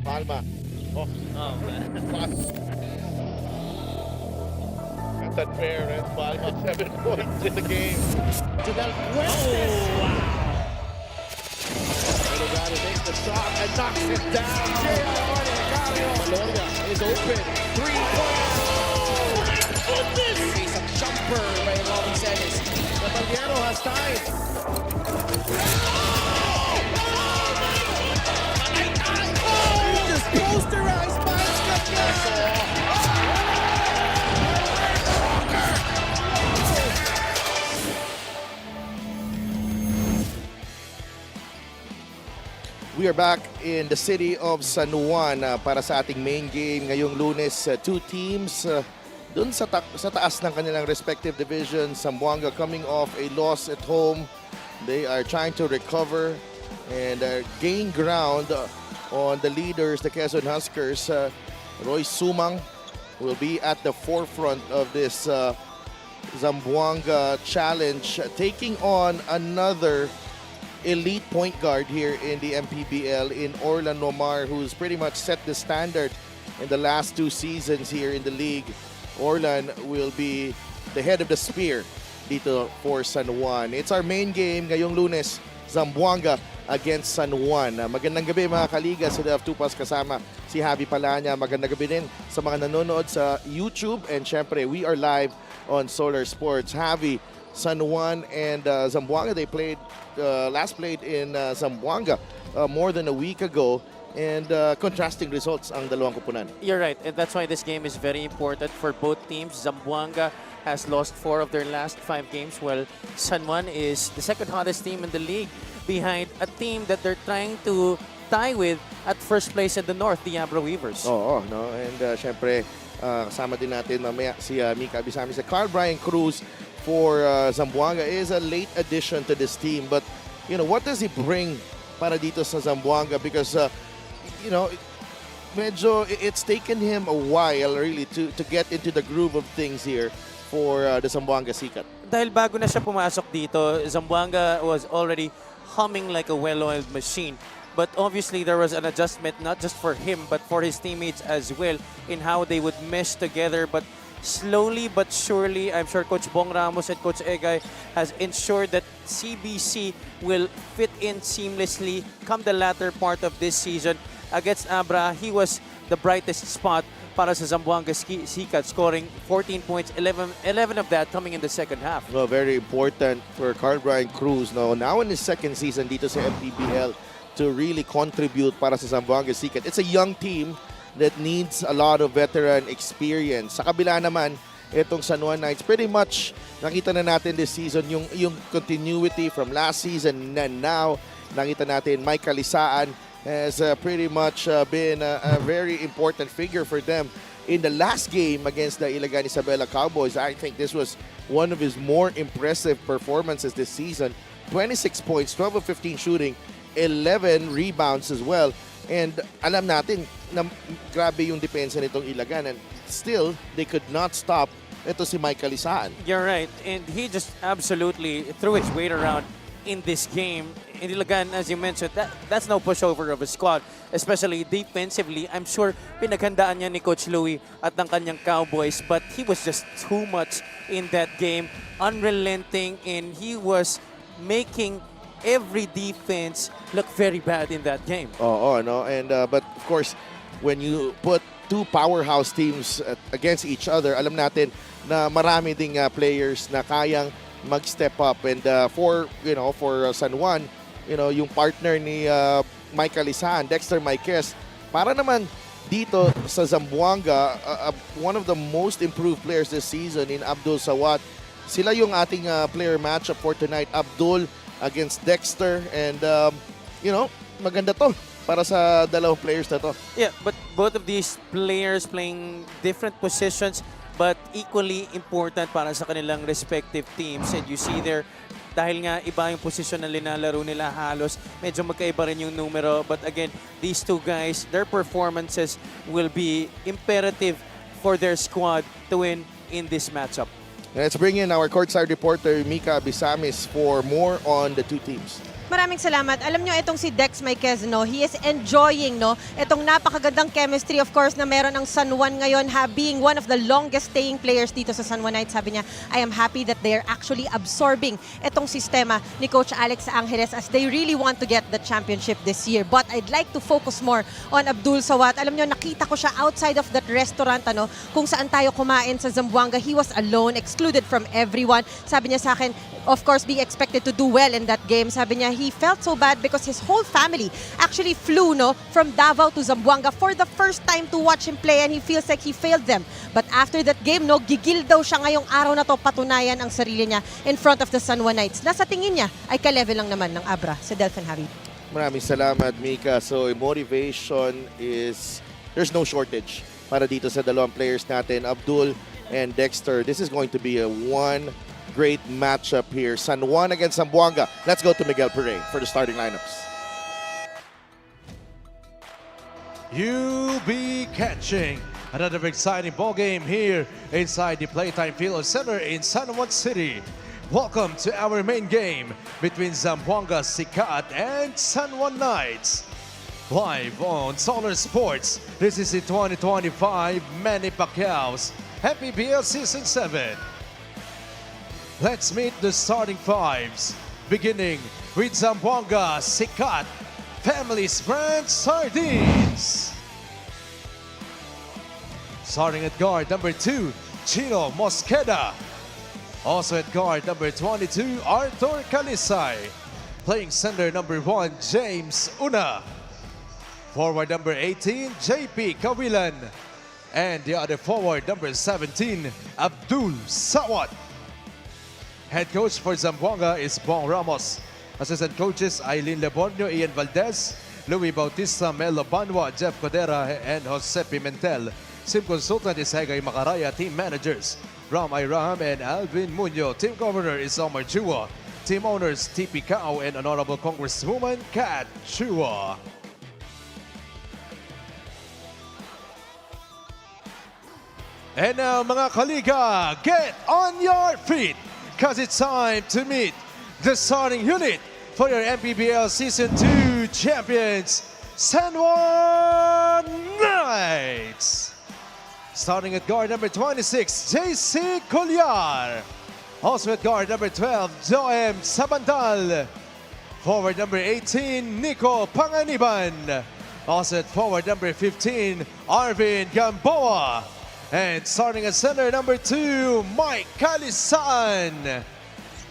Palma. Oh, man. that's unfair, and Palma 7 points in the game. To Del Fuentes. Oh, wow. Delgado makes the shot and knocks it down. Maloria is open. 3-point. Oh, my goodness! Face a jumper by Robin Celis. Caballero has time. Just posterized by We are back in the city of San Juan para sa ating main game ngayong Lunes. Two teams dun sa taas ng kanilang respective division. Zamboanga coming off a loss at home. They are trying to recover and gain ground on the leaders, the Quezon Huskers. Roy Sumang will be at the forefront of this Zamboanga challenge, taking on another elite point guard here in the MPBL in Orlan Nomar, who's pretty much set the standard in the last 2 seasons here in the league. Orlan will be the head of the spear dito for San Juan. It's our main game ngayong Lunes, Zamboanga against San Juan. Magandang gabi mga kaliga, sila of Tupas kasama si Javi Palanya. Magandang gabi din sa mga nanonood sa YouTube, and syempre we are live on Solar Sports. Javi, San Juan and Zamboanga, they played last played in Zamboanga more than a week ago, and contrasting results ang dalawang kupunan. You're right, and that's why this game is very important for both teams. Zamboanga has lost 4 of their last 5 games, while San Juan is the second hottest team in the league, behind a team that they're trying to tie with at first place in the North, the Abra Weavers. Oo, no? And syempre, kasama din natin mamaya si Mika Abisami. Si Carl Brian Cruz for Zamboanga is a late addition to this team. But, you know, what does he bring para dito sa Zamboanga? Because, you know, medyo it's taken him a while really to get into the groove of things here for the Zamboanga Sikat. Dahil bago na siya pumasok dito, Zamboanga was already humming like a well-oiled machine. But obviously, there was an adjustment not just for him, but for his teammates as well in how they would mesh together. But slowly but surely, I'm sure Coach Bong Ramos and Coach Egay has ensured that CBC will fit in seamlessly come the latter part of this season. Against Abra, he was the brightest spot para sa Zamboanga Sikat, scoring 14 points, 11 of that coming in the second half. Well, very important for Carl Brian Cruz now in his second season dito sa MPBL to really contribute para sa Zamboanga Sikat. It's a young team that needs a lot of veteran experience. Sa kabila naman, itong San Juan Knights, pretty much nakita na natin this season yung continuity from last season and now. Nakita natin Mike Kalisaan has pretty much been a very important figure for them in the last game against the Ilagan Isabela Cowboys. I think this was one of his more impressive performances this season. 26 points, 12 of 15 shooting, 11 rebounds as well. And alam natin na grabe yung depensa nitong Ilagan, and still they could not stop ito si Mike Kalisaan. You're right, and he just absolutely threw his weight around in this game. In Ilagan, as you mentioned, that's no pushover of a squad, especially defensively. I'm sure pinaghandaan niya ni Coach Louie at ng kanyang Cowboys, but he was just too much in that game, unrelenting, and he was making every defense look very bad in that game. Oh, no, and but of course, when you put two powerhouse teams against each other, alam natin na marami ding players na kayang mag-step up, and for San Juan, yung partner ni Mike Kalisaan, Dexter Maiquez, para naman dito sa Zamboanga, one of the most improved players this season in Abdul Sawat. Sila yung ating player matchup for tonight, Abdul against Dexter, and maganda to para sa dalawang players na to. Yeah, but both of these players playing different positions but equally important para sa kanilang respective teams. And you see there, dahil nga iba yung posisyon na linalaro nila halos, medyo magkaiba rin yung numero. But again, these two guys, their performances will be imperative for their squad to win in this matchup. Let's bring in our courtside reporter, Mika Bisamis, for more on the two teams. Maraming salamat. Alam nyo, itong si Dex Maiquez, no, he is enjoying, no, itong napakagandang chemistry, of course, na meron ng San Juan ngayon, being one of the longest staying players dito sa San Juanites. Sabi niya, I am happy that they are actually absorbing itong sistema ni Coach Alex Angeles as they really want to get the championship this year. But I'd like to focus more on Abdul Sawat. Alam nyo, nakita ko siya outside of that restaurant, ano, kung saan tayo kumain sa Zamboanga. He was alone, excluded from everyone. Sabi niya sa akin, of course, being expected to do well in that game. Sabi niya, he felt so bad because his whole family actually flew, no, from Davao to Zamboanga for the first time to watch him play, and he feels like he failed them. But after that game, no, gigil daw siya ngayong araw na to, patunayan ang sarili niya in front of the San Juanites. Nasa tingin niya ay ka-level lang naman ng Abra, si Delphin Habib. Maraming salamat, Mika. So, motivation is, there's no shortage para dito sa dalawang players natin, Abdul and Dexter. This is going to be a one great matchup here. San Juan against Zamboanga. Let's go to Miguel Pere for the starting lineups. You'll be catching another exciting ball game here inside the Playtime Field Center in San Juan City. Welcome to our main game between Zamboanga Sikat and San Juan Knights. Live on Solar Sports, this is the 2025 Manny Pacquiao's MPBL Season 7. Let's meet the starting fives, beginning with Zamboanga Sikat Family's Brand Sardines. Starting at guard number 2, Chino Mosqueda. Also at guard number 22, Arthur Calisay. Playing center number 1, James Una. Forward number 18, JP Kawilan. And the other forward number 17, Abdul Sawat. Head coach for Zamboanga is Bong Ramos. Assistant coaches Aileen Lebornio, Ian Valdez, Louis Bautista, Melo Banwa, Jeff Codera, and Jose Pimentel. Team consultant is Hegay Macaraya. Team managers Ram Ayraham and Alvin Muñoz. Team governor is Omar Chua. Team owners TP Cao and Honorable Congresswoman Kat Chua. And now, mga kaliga, get on your feet, because it's time to meet the starting unit for your MPBL Season 2 champions, San Juan Knights. Starting at guard number 26, JC Colliar. Also at guard number 12, Joem Sabandal. Forward number 18, Nico Panganiban. Also at forward number 15, Arvin Gamboa. And starting at center number 2, Mike Calisan.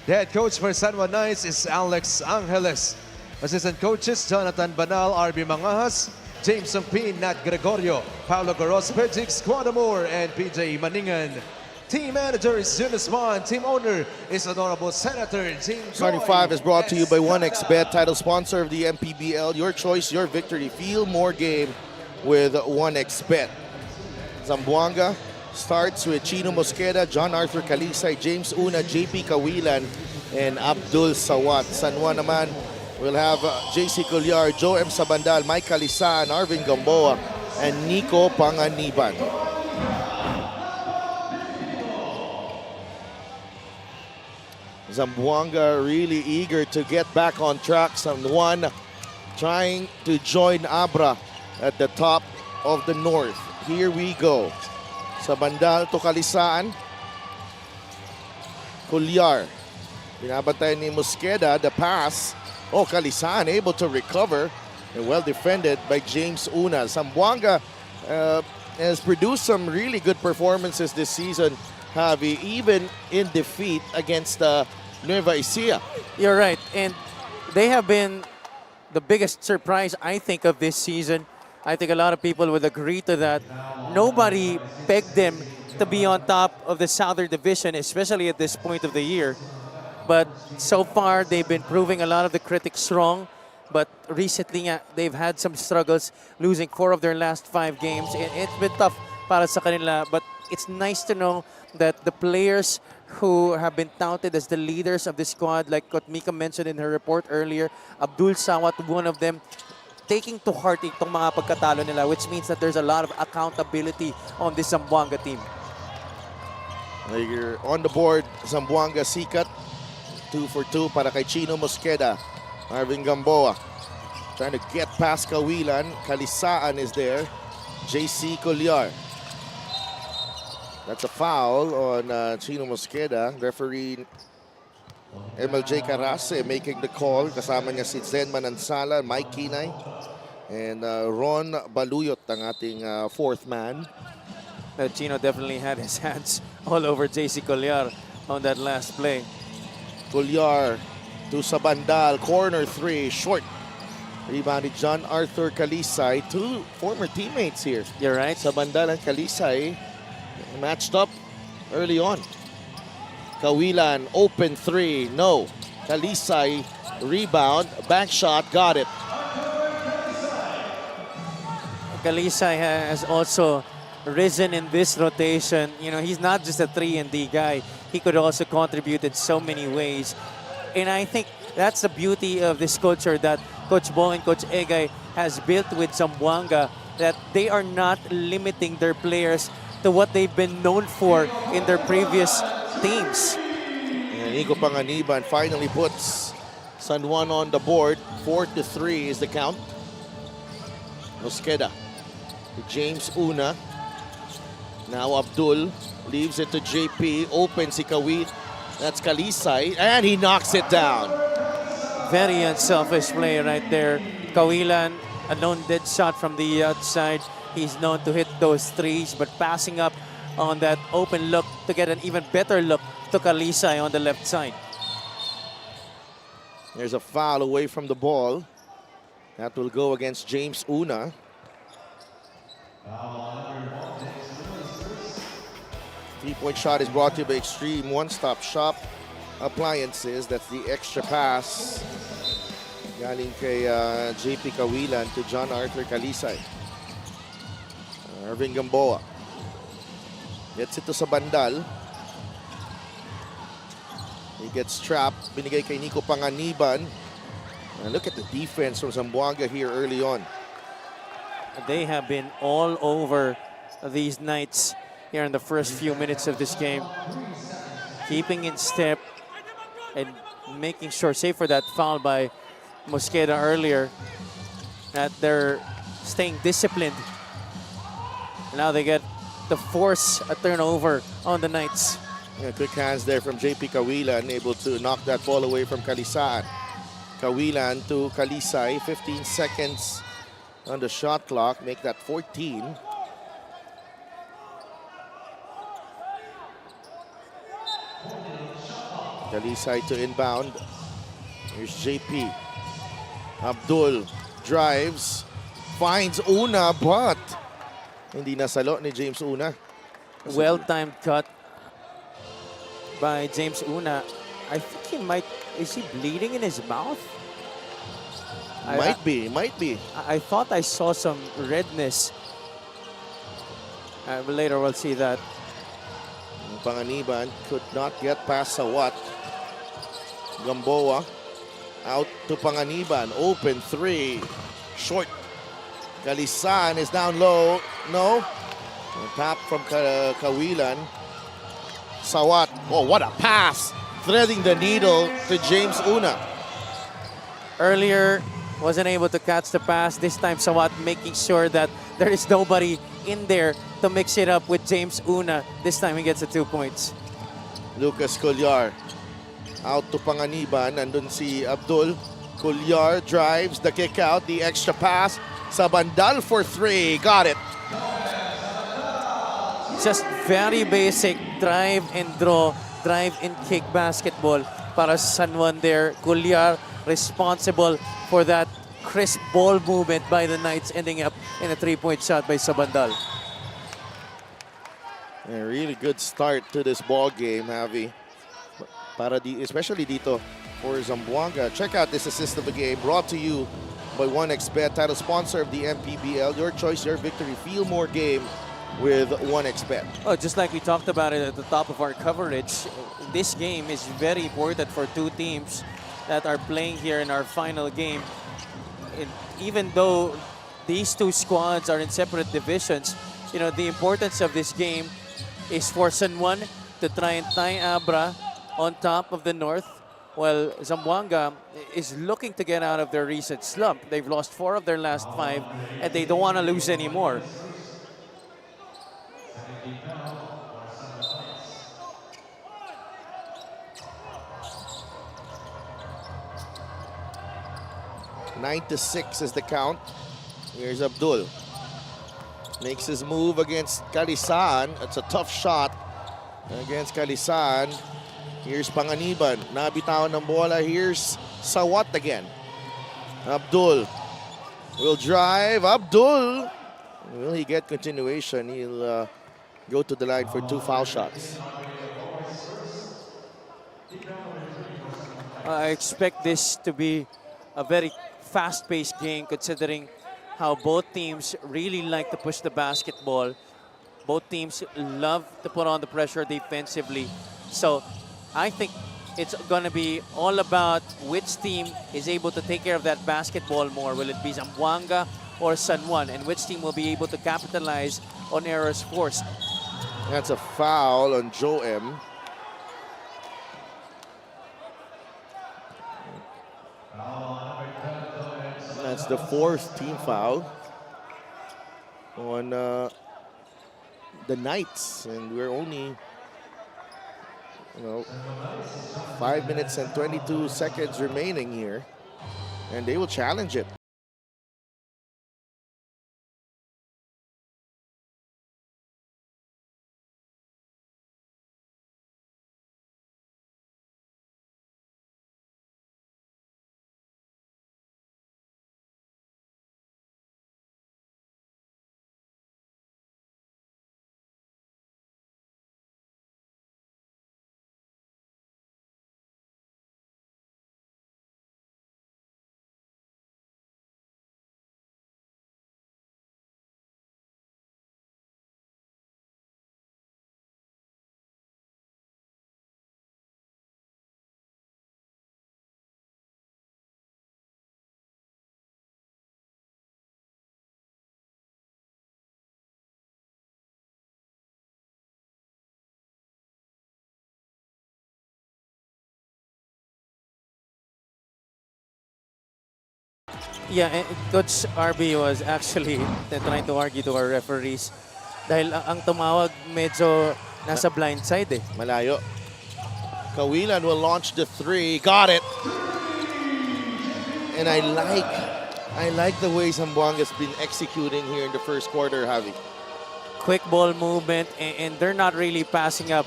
The head coach for San Juan Knights is Alex Angeles. Assistant coaches, Jonathan Banal, RB Mangahas, James Sumpin, Nat Gregorio, Paulo Goros, Pejix Quadamore, and PJ Maningan. Team manager is Jonas Mon. Team owner is Honorable Senator Jim Starting five is brought to you by 1xBet, title sponsor of the MPBL. Your choice, your victory. Feel more game with 1xBet. Zamboanga starts with Chino Mosqueda, John Arthur Calisay, James Una, JP Kawilan, and Abdul Sawat. San Juan naman will have JC Colliar, Joe M. Sabandal, Mike Calisan, Arvin Gamboa, and Nico Panganiban. Zamboanga really eager to get back on track. San Juan trying to join Abra at the top of the north. Here we go. Sabandal to Calisaan. Colliar. Binabantay ni Mosqueda, the pass. Oh, Calisaan able to recover and well defended by James Una. Zamboanga has produced some really good performances this season, Javi, even in defeat against Nueva Ecija. You're right, and they have been the biggest surprise, I think, of this season. I think a lot of people would agree to that. Nobody pegged them to be on top of the Southern Division, especially at this point of the year. But so far, they've been proving a lot of the critics wrong. But recently, they've had some struggles, losing 4 of their last 5 games. It's been tough para sa kanila. But it's nice to know that the players who have been touted as the leaders of the squad, like what Mika mentioned in her report earlier, Abdul Sawat, one of them, taking to heart itong mga pagkatalo nila, which means that there's a lot of accountability on this Zamboanga team. You're on the board, Zamboanga Sikat, 2 for 2 para kay Chino Mosqueda. Marvin Gamboa trying to get past Kawilan. Kalisaan is there. JC Colliar. That's a foul on Chino Mosqueda. Referee MLJ Carase making the call. Kasama niya si Zen Manansala, Mike Kinay, and Ron Baluyot, ang ating fourth man. Chino definitely had his hands all over JC Colliar on that last play. Colliar to Sabandal, corner three, short. Rebounded John Arthur Kalisay, two former teammates here. You're right. Sabandal and Kalisay matched up early on. Kawilan, open three, no. Kalisay, rebound, back shot, got it. Kalisay has also risen in this rotation. You know, he's not just a 3-and-D guy. He could also contribute in so many ways. And I think that's the beauty of this culture that Coach Bo and Coach Egay has built with Zamboanga, that they are not limiting their players to what they've been known for in their previous teams. And Nico Panganiban finally puts San Juan on the board. 4-3 is the count. Mosqueda to James Una. Now Abdul leaves it to JP. Opens si Kawit. That's Kalisay. And he knocks it down. Very unselfish play right there. Kawilan, a known dead shot from the outside. He's known to hit those threes, but passing up on that open look to get an even better look to Kalisay on the left side. There's a foul away from the ball. That will go against James Una. Three-point shot is brought to you by Extreme One-Stop Shop Appliances. That's the extra pass. Galing kay JP Kawilan to John Arthur Kalisay. Irving Gamboa. Gets it to Sabandal. He gets trapped. Binigay kay Nico Panganiban. And look at the defense from Zamboanga here early on. They have been all over these Knights here in the first few minutes of this game. Keeping in step and making sure, save for that foul by Mosqueda earlier, that they're staying disciplined. Now they get to force a turnover on the Knights. Yeah, quick hands there from JP Kawilan, able to knock that ball away from Kalisaan. Kawilan to Kalisay, 15 seconds on the shot clock, make that 14. Kalisay to inbound. Here's JP. Abdul drives, finds Una, but hindi nasalo ni James Una. Well-timed cut by James Una. I think he might, is he bleeding in his mouth? Might be. I thought I saw some redness. But later we'll see that. Panganiban could not get past Sawat. Gamboa out to Panganiban. Open three. Short. Kalisan is down low. No. Tap from Kawilan. Sawat. Oh, what a pass. Threading the needle to James Una. Earlier, wasn't able to catch the pass. This time, Sawat making sure that there is nobody in there to mix it up with James Una. This time, he gets the 2 points. Lucas Colliar out to Panganiban. Nandun si Abdul. Colliar drives the kick out, the extra pass. Sabandal for three. Got it. Just very basic drive and draw, drive and kick basketball para sa San Juan there. Colliar responsible for that crisp ball movement by the Knights, ending up in a 3-point shot by Sabandal. A really good start to this ball game, Javi. Especially dito for Zamboanga. Check out this assist of the game brought to you by 1xBet, title sponsor of the MPBL. Your choice, your victory. Feel more game with 1xBet. Oh, just like we talked about it at the top of our coverage, this game is very important for two teams that are playing here in our final game. And even though these two squads are in separate divisions, you know, the importance of this game is for San Juan to try and tie Abra on top of the North Well, Zamboanga is looking to get out of their recent slump. They've lost 4 of their last 5, and they don't want to lose anymore. Nine to 6 is the count. Here's Abdul. Makes his move against Kalisan. It's a tough shot against Kalisan. Here's Panganiban. Nabitawan ng bola. Here's Sawat again. Abdul will drive. Abdul. Will he get continuation? He'll go to the line for 2 foul shots. I expect this to be a very fast-paced game considering how both teams really like to push the basketball. Both teams love to put on the pressure defensively. So I think it's going to be all about which team is able to take care of that basketball more. Will it be Zamboanga or San Juan? And which team will be able to capitalize on errors forced? That's a foul on Joe M. That's the 4th team foul on the Knights, and we're only 5 minutes and 22 seconds remaining here, and they will challenge it. Yeah, Coach RB was actually trying to argue to our referees dahil ang tumawag medyo nasa blind side eh. Malayo. Kawilan will launch the 3. Got it. And I like the way Zamboanga's been executing here in the first quarter, Javi. Quick ball movement, and they're not really passing up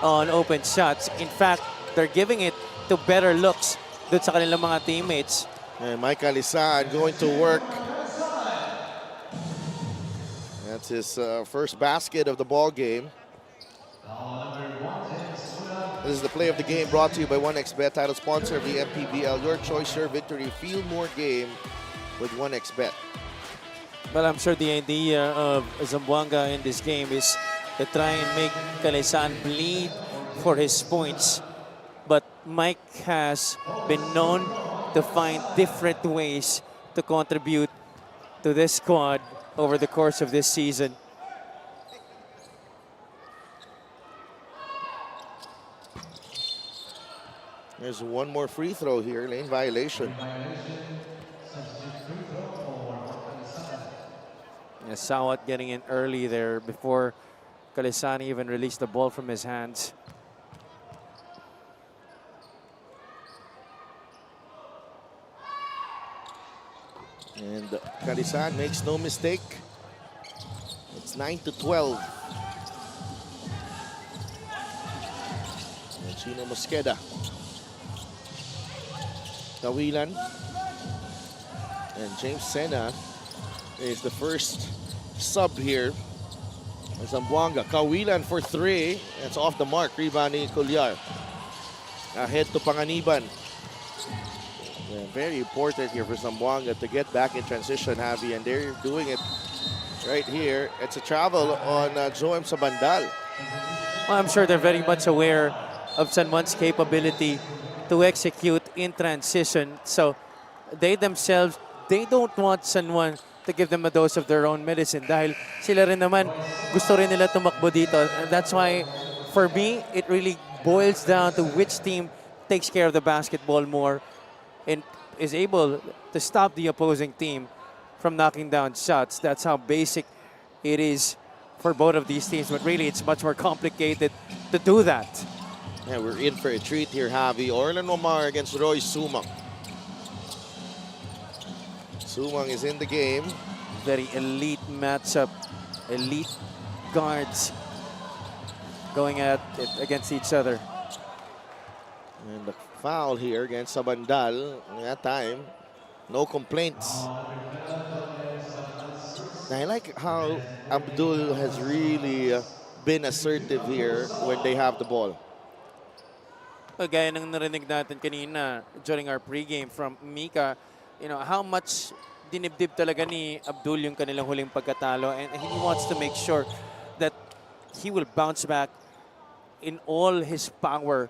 on open shots. In fact, they're giving it to better looks dun sa kanilang mga teammates. And Mike Alisan going to work. That's his first basket of the ball game. This is the play of the game brought to you by 1xBet, title sponsor of the MPBL. Your choice, your victory. Feel more game with 1xBet. But I'm sure the idea of Zamboanga in this game is to try and make Kalisan bleed for his points. But Mike has been known to find different ways to contribute to this squad over the course of this season. There's one more free throw here, lane violation. Yeah, Sawat getting in early there before Kalisani even released the ball from his hands. And Kalisan makes no mistake. It's 9-12. And Chino Mosqueda. Kawilan. And James Sena is the first sub here. Zamboanga. Kawilan for 3. That's off the mark. Rebound ni Cuellar. Ahead to Panganiban. Yeah, very important here for Zamboanga to get back in transition, Javi, and they're doing it right here. It's a travel on Joem Sabandal. Well, I'm sure they're very much aware of San Juan's capability to execute in transition. So they themselves, they don't want San Juan to give them a dose of their own medicine dahil sila rin naman gusto rin nila tumakbo dito. And that's why, for me, it really boils down to which team takes care of the basketball more and is able to stop the opposing team from knocking down shots. That's how basic it is for both of these teams, but really it's much more complicated to do that. Yeah, we're in for a treat here, Javi. Orlan Omar against Roy Sumang. Sumang is in the game. Very elite matchup, elite guards going at it against each other. And the foul here against Sabandal. That time, no complaints. I like how Abdul has really been assertive here when they have the ball. Gaya ng narinig natin kanina during our pregame from Mika, how much dinibdib talaga ni Abdul yung kanilang huling pagkatalo, and he wants to make sure that he will bounce back in all his power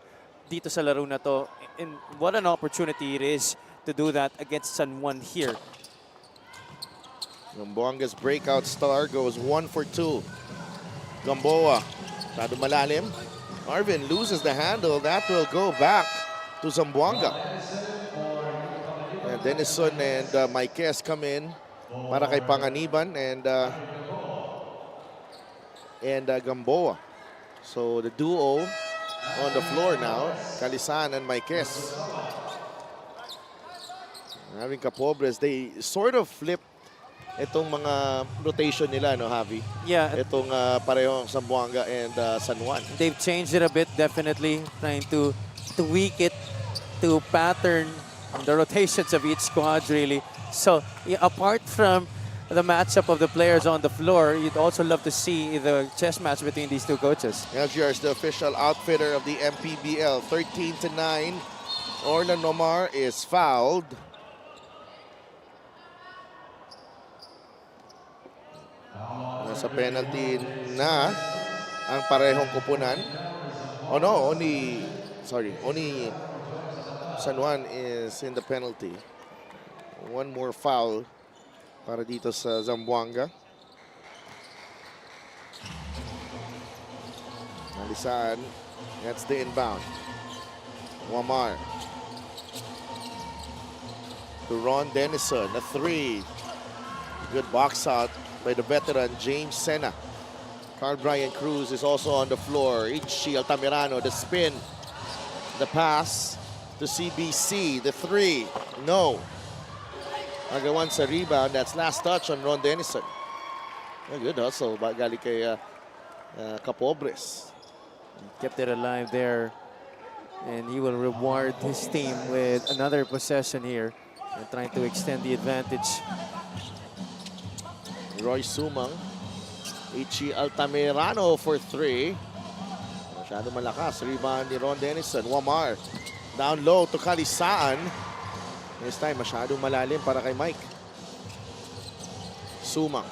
dito sa laro na to. And what an opportunity it is to do that against San Juan here. Zamboanga's breakout star goes 1 for 2. Gamboa, masyado malalim. Marvin loses the handle. That will go back to Zamboanga. And Denison and Maikes come in para kay Panganiban and Gamboa. So the duo on the floor now, Calisan and Maikes. Having Capobres, they sort of flip itong mga rotation nila, no, Javi? Yeah. Itong parehong Zamboanga and San Juan. They've changed it a bit, definitely, trying to tweak it to pattern the rotations of each squad, really. So, yeah, apart from the matchup of the players on the floor, you'd also love to see the chess match between these two coaches. LGR is the official outfitter of the MPBL. 13-9. Orlan Omar is fouled. Nasa penalty na ang parehong kupunan. Oh no, only San Juan is in the penalty. One more foul para dito sa Zamboanga. Nalisaan, that's the inbound. Wamar to Ron Denison, a 3. Good box out by the veteran James Sena. Carl Brian Cruz is also on the floor. Ichi Altamirano, the spin, the pass to CBC, the 3, no. Agawan sa rebound, that's last touch on Ron Denison. A good hustle, galing kay Capobres. Kept it alive there, and he will reward his team with another possession here and trying to extend the advantage. Roy Sumang, Ichi Altamirano for 3. Masyado malakas. Rebound ni Ron Denison. Wamar down low to Kalisaan. This time masyado malalim para kay Mike. Sumang.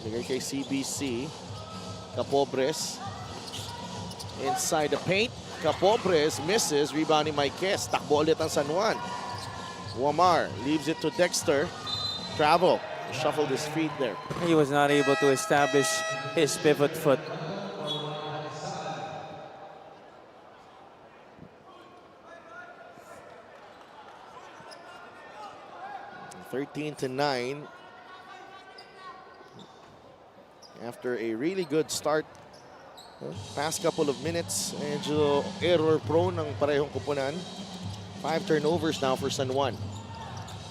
Bigay kay CBC. Capobres. Inside the paint. Capobres misses. Rebound ni Maikes. Takbo ulit ang San Juan. Wamar leaves it to Dexter. Travel. Shuffled his feet there. He was not able to establish his pivot foot. (13-9). After a really good start, past couple of minutes, medyo error prone ng parehong kupunan. 5 turnovers now for San Juan.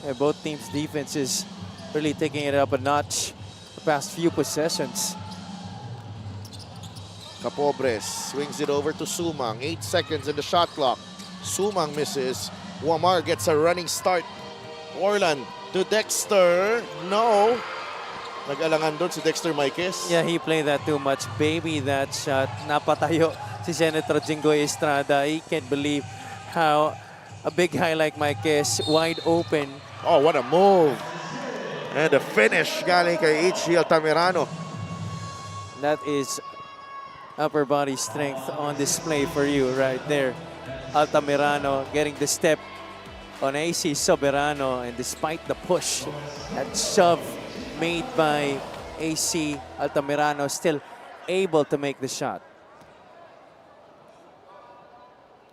Yeah, both teams' defense is really taking it up a notch the past few possessions. Capobres swings it over to Sumang. 8 seconds in the shot clock. Sumang misses. Wamar gets a running start. Orlan to Dexter. No. Nag-alangan doon si Dexter Maikes. Yeah, he played that too much. Baby, that shot. Napatayo si Senator Jinggoy Estrada. He can't believe how a big guy like Maikes, wide open. Oh, what a move. And the finish galing kay Ichi Altamirano. That is upper body strength on display for you right there. Altamirano getting the step on AC Soberano, and despite the push, that shove made by AC Altamirano, still able to make the shot.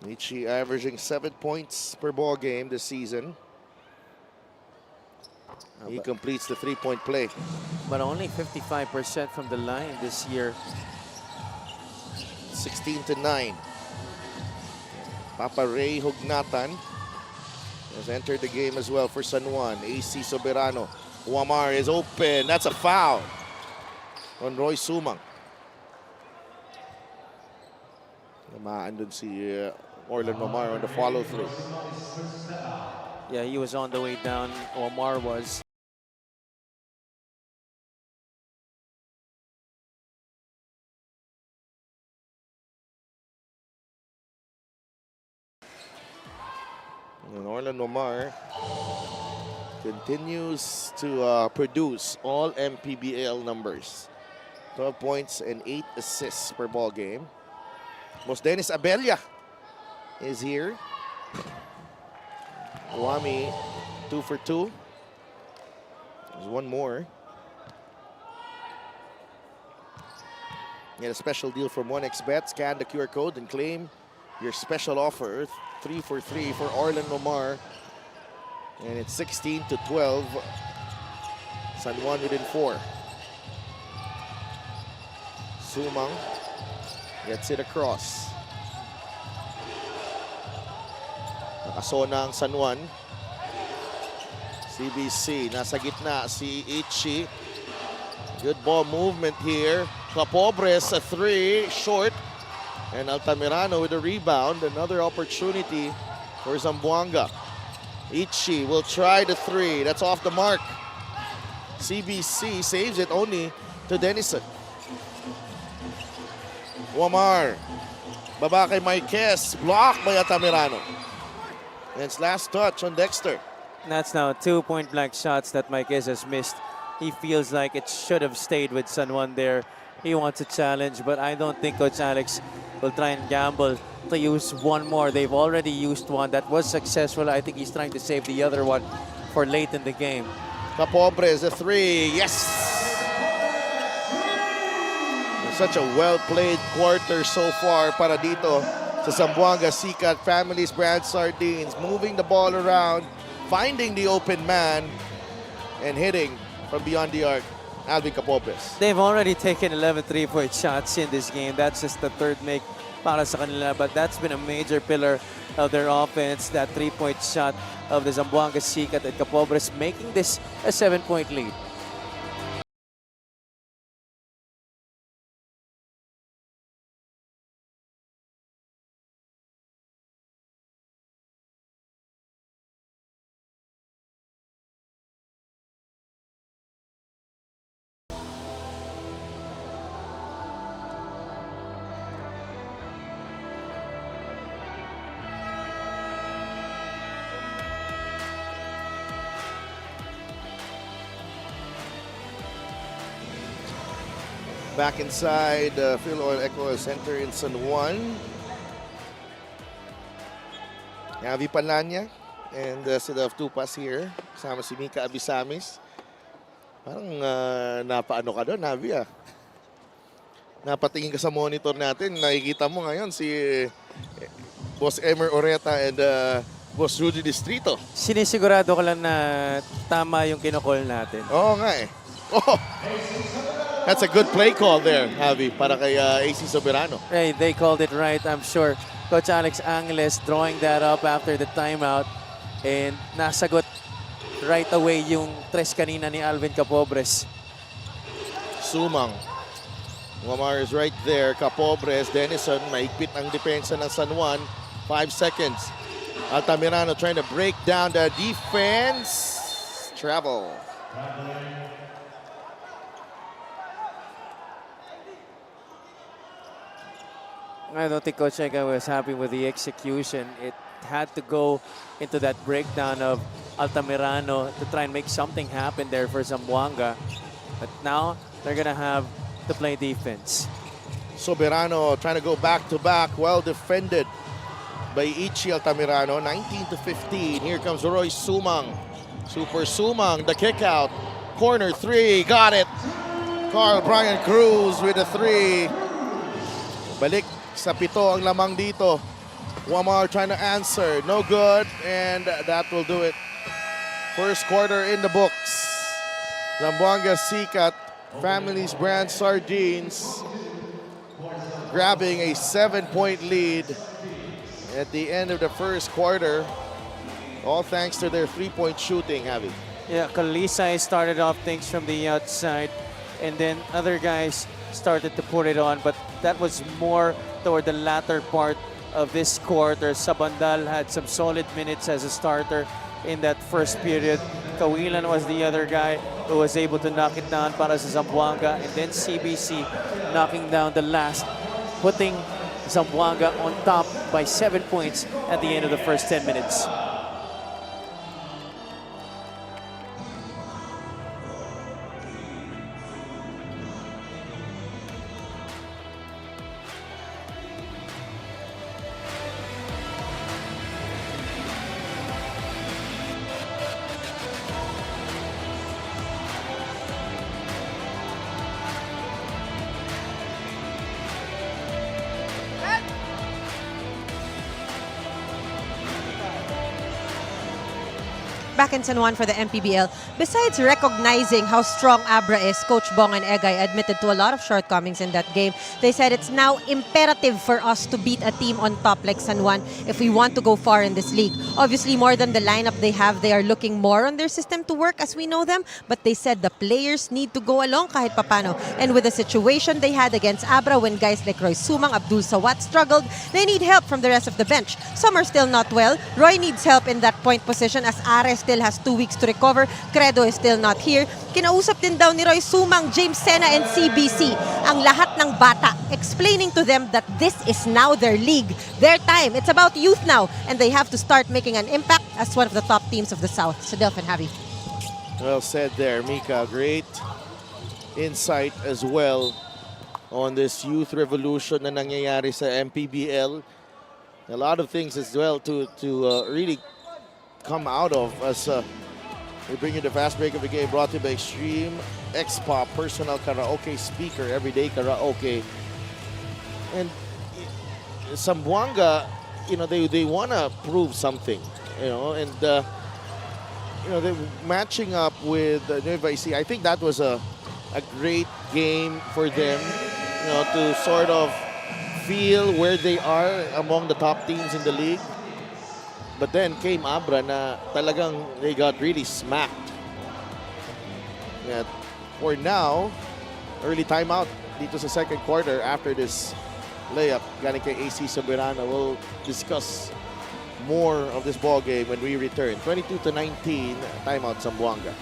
Ichi averaging 7 points per ball game this season. He completes the three-point play. But only 55% from the line this year. 16-9. Papa Ray Hugnatan has entered the game as well for San Juan. AC Soberano. Wamar is open. That's a foul on Roy Sumang. Namaan dun si Orlan Wamar on the follow-through. Yeah, he was on the way down. Omar was. And Orlan Wamar continues to produce all MPBL numbers. 12 points and 8 assists per ball game. Most Dennis Abella is here. Wami, 2 for 2. There's one more. Get a special deal from 1xBet. Scan the QR code and claim your special offer. 3 for 3 for Orlan Wamar. And it's 16-12. San Juan within 4. Sumang gets it across. Nakasona ang San Juan. CBC, nasa gitna si Ichi. Good ball movement here. Capobres, a 3, short. And Altamirano with a rebound. Another opportunity for Zamboanga. Ichi will try the 3. That's off the mark. CBC saves it only to Denison. Wamar. Baba kay Marquez. Blocked by Altamirano. And it's last touch on Dexter. That's now 2 point-blank shots that Marquez has missed. He feels like it should have stayed with San Juan there. He wants a challenge, but I don't think Coach Alex will try and gamble to use one more. They've already used one that was successful. I think he's trying to save the other one for late in the game. Capobres, a 3. Yes! Such a well-played quarter so far para dito sa Zamboanga Sikat Families Brand Sardines. Moving the ball around, finding the open man, and hitting from beyond the arc. Alvin Capobres. They've already taken 11 3-point shots in this game. That's just the third make para sa kanila, but that's been a major pillar of their offense, that 3-point shot of the Zamboanga Sikat and Capobres, making this a 7-point lead. Back inside Phil Oil Eco Center in San Juan. Yavi Palanya and Sida of Tupas here. Kasama si Mika Abisamis. Parang napaano ka doon, Javi ah. Napatingin ka sa monitor natin. Nakikita mo ngayon si Boss Emer Oreta and Boss Rudy Distrito. Sinisigurado ko lang na tama yung kinocall natin. Oo nga eh. Oh! That's a good play call there, Javi, para kay AC Soberano. Hey, they called it right, I'm sure. Coach Alex Angeles drawing that up after the timeout. And nasagot right away yung tres kanina ni Alvin Capobres. Sumang. Wamar is right there. Capobres, Denison, maigpit ang depensa ng San Juan. 5 seconds. Altamirano trying to break down the defense. Travel. I don't think Coach Ega was happy with the execution. It had to go into that breakdown of Altamirano to try and make something happen there for Zamboanga. But now they're going to have to play defense. Soberano trying to go back-to-back. Well defended by Ichi Altamirano. 19-15. Here comes Roy Sumang. Super Sumang, the kick out. Corner 3, got it. Carl Brian Cruz with a 3. Balik sa 7 ang lamang dito. Wamar trying to answer. No good. And that will do it. First quarter in the books. Zamboanga Sikat, Family's Brand Sardines, grabbing a 7-point lead at the end of the first quarter. All thanks to their three-point shooting, Javi. Yeah, Kalisay started off things from the outside, and then other guys started to put it on, but that was more toward the latter part of this quarter. Sabandal had some solid minutes as a starter in that first period. Kawilan was the other guy who was able to knock it down para sa Zamboanga, and then CBC knocking down the last, putting Zamboanga on top by 7 points at the end of the first 10 minutes. Back in San Juan for the MPBL, besides recognizing how strong Abra is, Coach Bong and Egay admitted to a lot of shortcomings in that game. They said it's now imperative for us to beat a team on top like San Juan if we want to go far in this league. Obviously, more than the lineup they have, they are looking more on their system to work as we know them, but they said the players need to go along kahit papano. And with the situation they had against Abra when guys like Roy Sumang, Abdul Sawat struggled, they need help from the rest of the bench. Some are still not well. Roy needs help in that point position as Ares still has 2 weeks to recover. Credo is still not here. Kinausap din daw ni Roy Sumang, James Sena, and CBC ang lahat ng bata, explaining to them that this is now their league, their time. It's about youth now, and they have to start making an impact as one of the top teams of the South. So Delph and Javi. Well said there, Mika. Great insight as well on this youth revolution na nangyayari sa MPBL. A lot of things as well to really come out of as we bring you the fast break of the game, brought to you by Extreme X-Pop personal karaoke speaker, everyday karaoke. And Zamboanga, you know, they want to prove something, you know, and you know, they're matching up with Nueva Ecija. I think that was a great game for them, you know, to sort of feel where they are among the top teams in the league. But then came Abra na talagang they got really smacked. Yeah, for now, early timeout dito sa second quarter after this layup galing kay AC Soberano. We'll discuss more of this ball game when we return. 22-19, timeout Zamboanga.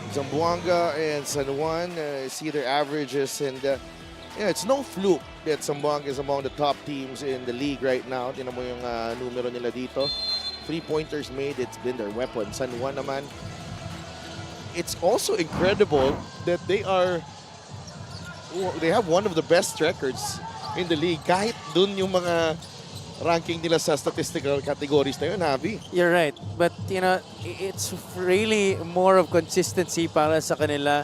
Zamboanga and San Juan see their averages, and yeah, it's no fluke that Zamboanga is among the top teams in the league right now. Tingnan mo yung numero nila dito. 3-pointers made, it's been their weapon. San Juan naman, it's also incredible that they have one of the best records in the league. Kahit dun yung mga ranking nila sa statistical categories na yun, Javi. You're right. But, you know, it's really more of consistency para sa kanila.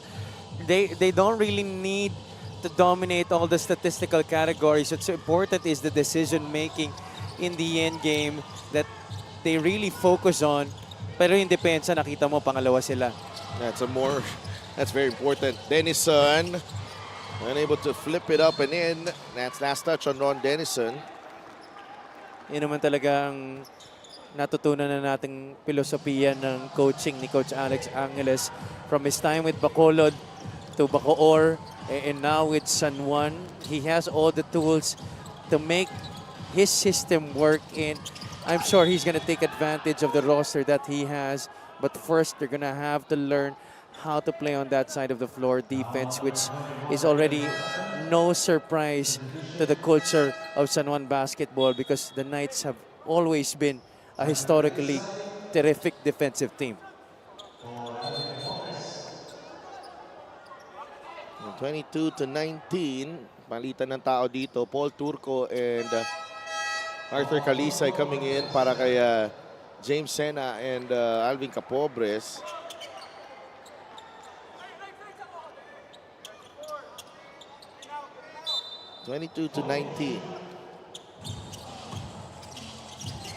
They don't really need to dominate all the statistical categories. What's important is the decision-making in the end game that they really focus on. Pero yung depensa, nakita mo, pangalawa sila. That's very important. Denison, unable to flip it up and in. That's last touch on Ron Denison. Yun naman talaga ang natutunan na nating filosofiya ng coaching ni Coach Alex Angeles from his time with Bacolod to Bacoor and now with San Juan. He has all the tools to make his system work, and I'm sure he's going to take advantage of the roster that he has. But first, they're going to have to learn how to play on that side of the floor defense, which is already no surprise to the culture of San Juan basketball because the Knights have always been a historically terrific defensive team. 22-19. Palitan ng tao dito. Paul Turco and Arthur Calisay coming in para kay James Sena and Alvin Capobres. (22-19).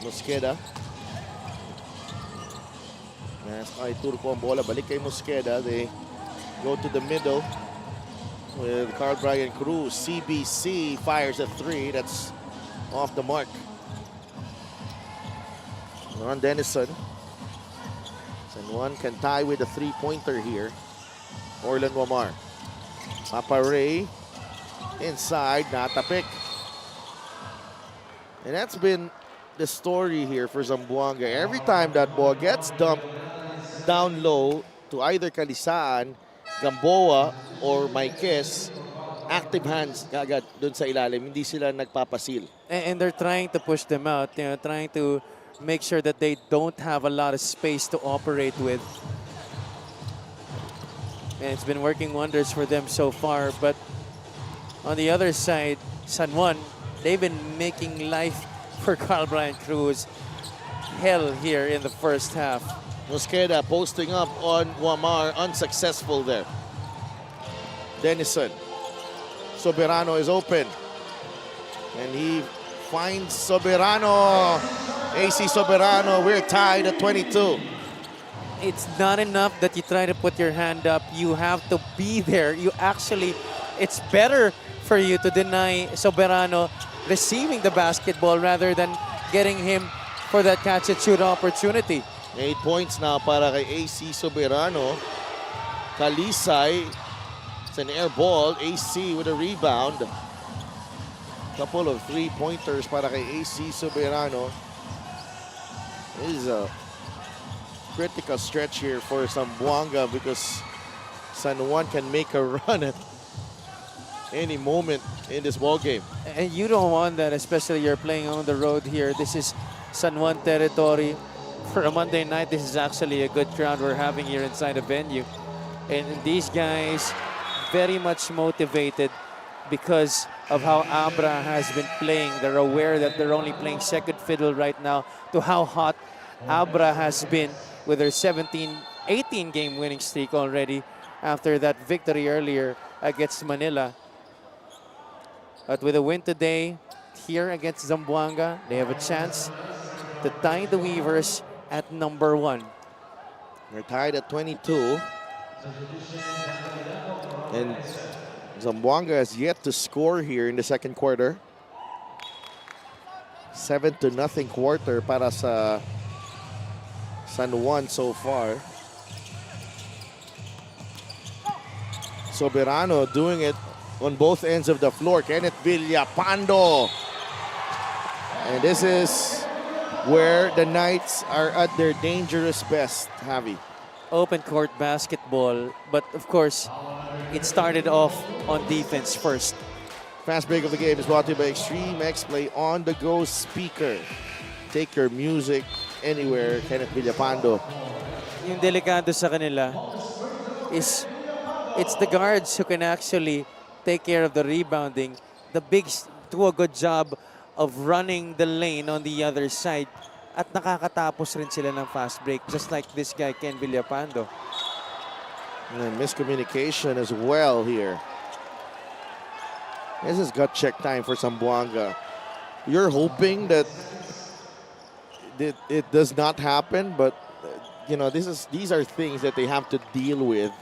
Mosqueda. Nasa kay Turco ang bola. Balik kay Mosqueda. They go to the middle with Carl Brian Cruz. CBC fires a three. That's off the mark. Ron Dennison. San Juan can tie with a three-pointer here. Orlan Wamar. Papa Ray. Inside, natapik. And that's been the story here for Zamboanga. Every time that ball gets dumped down low to either Kalisaan, Gamboa, or Maikes, active hands kagad dun sa ilalim. Hindi sila nagpapasil. And they're trying to push them out, trying to make sure that they don't have a lot of space to operate with. And it's been working wonders for them so far. But on the other side, San Juan, they've been making life for Carl Brian Cruz hell here in the first half. Mosqueda posting up on Wamar, unsuccessful there. Dennison. Soberano is open. And he finds Soberano. AC Soberano, we're tied at 22. It's not enough that you try to put your hand up. You have to be there. It's better for you to deny Soberano receiving the basketball rather than getting him for that catch and shoot opportunity. 8 points now para kay AC Soberano. Kalisay, it's an air ball. AC with a rebound. Couple of three-pointers para kay AC Soberano. This is a critical stretch here for Zamboanga because San Juan can make a run at any moment in this ball game. And you don't want that, especially you're playing on the road here. This is San Juan territory. For a Monday night, this is actually a good crowd we're having here inside the venue. And these guys very much motivated because of how Abra has been playing. They're aware that they're only playing second fiddle right now to how hot Abra has been with their 18 game winning streak already after that victory earlier against Manila. But with a win today here against Zamboanga, they have a chance to tie the Weavers at number 1. They're tied at 22. And Zamboanga has yet to score here in the second quarter. 7-0 quarter para sa San Juan so far. Soberano doing it on both ends of the floor. Kenneth Villapando. And this is where the Knights are at their dangerous best, Javi. Open court basketball, but of course, it started off on defense first. Fast break of the game is brought to you by Extreme X Play on-the-go speaker. Take your music anywhere, Kenneth Villapando. Yung delikado sa kanila is it's the guards who can actually take care of the rebounding. The bigs do a good job of running the lane on the other side at nakakatapos rin sila ng fast break just like this guy Ken Villapando. And miscommunication as well here. This is gut check time for Zamboanga. You're hoping that it does not happen, but you know, these are things that they have to deal with,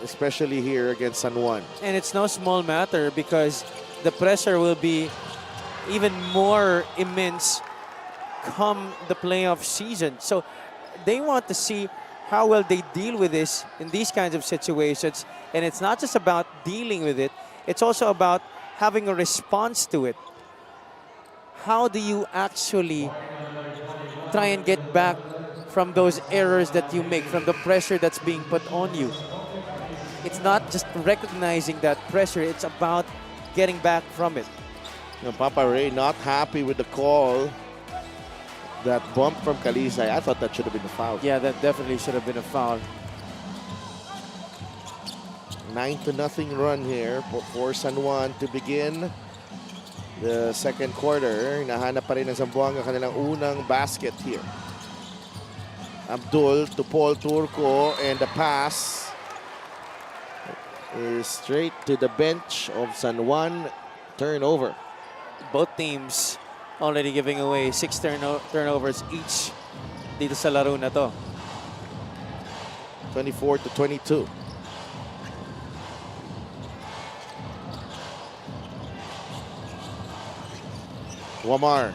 especially here against San Juan. And it's no small matter because the pressure will be even more immense come the playoff season. So they want to see how well they deal with this in these kinds of situations. And it's not just about dealing with it, it's also about having a response to it. how do you actually try and get back from those errors that you make, from the pressure that's being put on you? It's not just recognizing that pressure, it's about getting back from it. You know, Papa Ray not happy with the call. That bump from Kalisay, I thought that should have been a foul. Yeah, that definitely should have been a foul. 9-0 run here for San Juan to begin the second quarter. Nahanap pa rin ng Zamboanga kanilang unang basket here. Abdul to Paul Turco, and the pass is straight to the bench of San Juan. Turnover. Both teams already giving away 6 turnovers each dito sa laro na to. 24-22. Wamar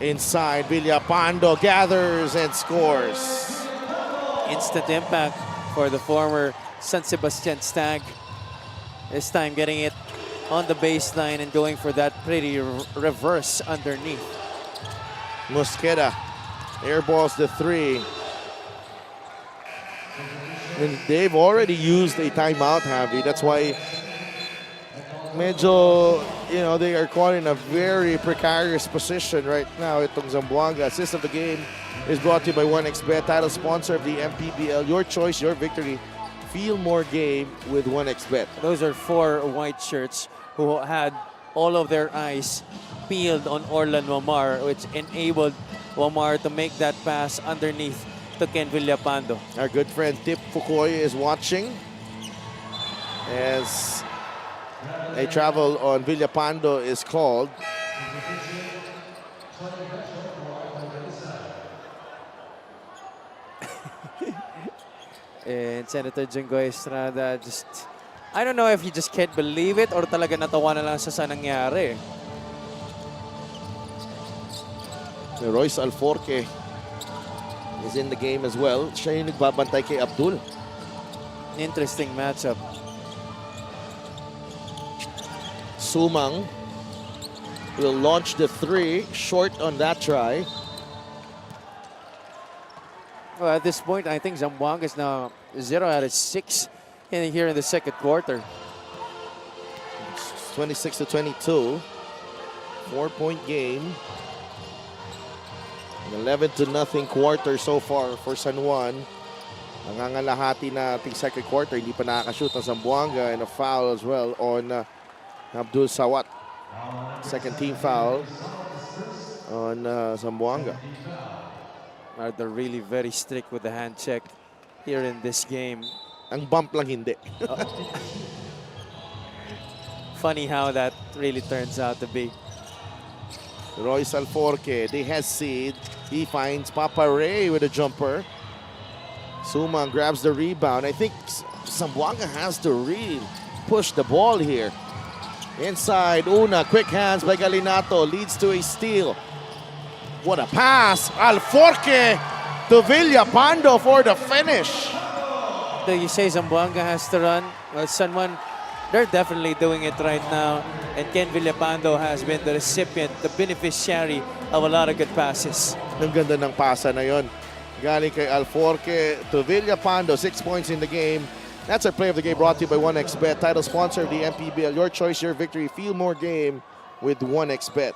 inside. Villapando gathers and scores. Instant impact for the former San Sebastian Stag. This time getting it on the baseline and going for that pretty reverse underneath. Mosqueda airballs the three. And they've already used a timeout, Javi. That's why medyo, you know, they are caught in a very precarious position right now. Itong Zamboanga. Assist of the game is brought to you by 1xBet, title sponsor of the MPBL. Your choice, your victory. Feel more game with 1xBet. Those are 4 white shirts who had all of their eyes peeled on Orlan Wamar, which enabled Wamar to make that pass underneath to Ken Villapando. Our good friend Tip Fukoy is watching as a travel on Villapando is called. And Senator Jinggoy Estrada just, I don't know if he just can't believe it or talaga natawa na lang sa nangyari. Royce Alforque is in the game as well. Siya yung nagbabantay kay Abdul. Interesting matchup. Sumang will launch the three, short on that try. Well, at this point, I think Zamboanga is now 0 out of 6 here in the second quarter. 26-22. 4-point game. An 11-0 quarter so far for San Juan. Nangangalahati na ating second quarter. Hindi pa nakakashoot ang Zamboanga, and a foul as well on Abdul Sawat. Second team foul on Zamboanga. They're really very strict with the hand check here in this game. Ang bump lang hindi. Funny how that really turns out to be. Royce Alforque, they hesitate. He finds Papa Ray with a jumper. Sumang grabs the rebound. I think Zamboanga has to really push the ball here. Inside, Una, quick hands by Galinato, leads to a steal. What a pass! Alforque to Villapando for the finish. Do you say Zamboanga has to run? Well, San Juan, they're definitely doing it right now. And Ken Villapando has been the recipient, the beneficiary of a lot of good passes. Ang ganda ng pasa na yon. Galing kay Alforque to Villapando, 6 points in the game. That's our play of the game brought to you by 1xBet, title sponsor of the MPBL. Your choice, your victory. Feel more game with 1xBet.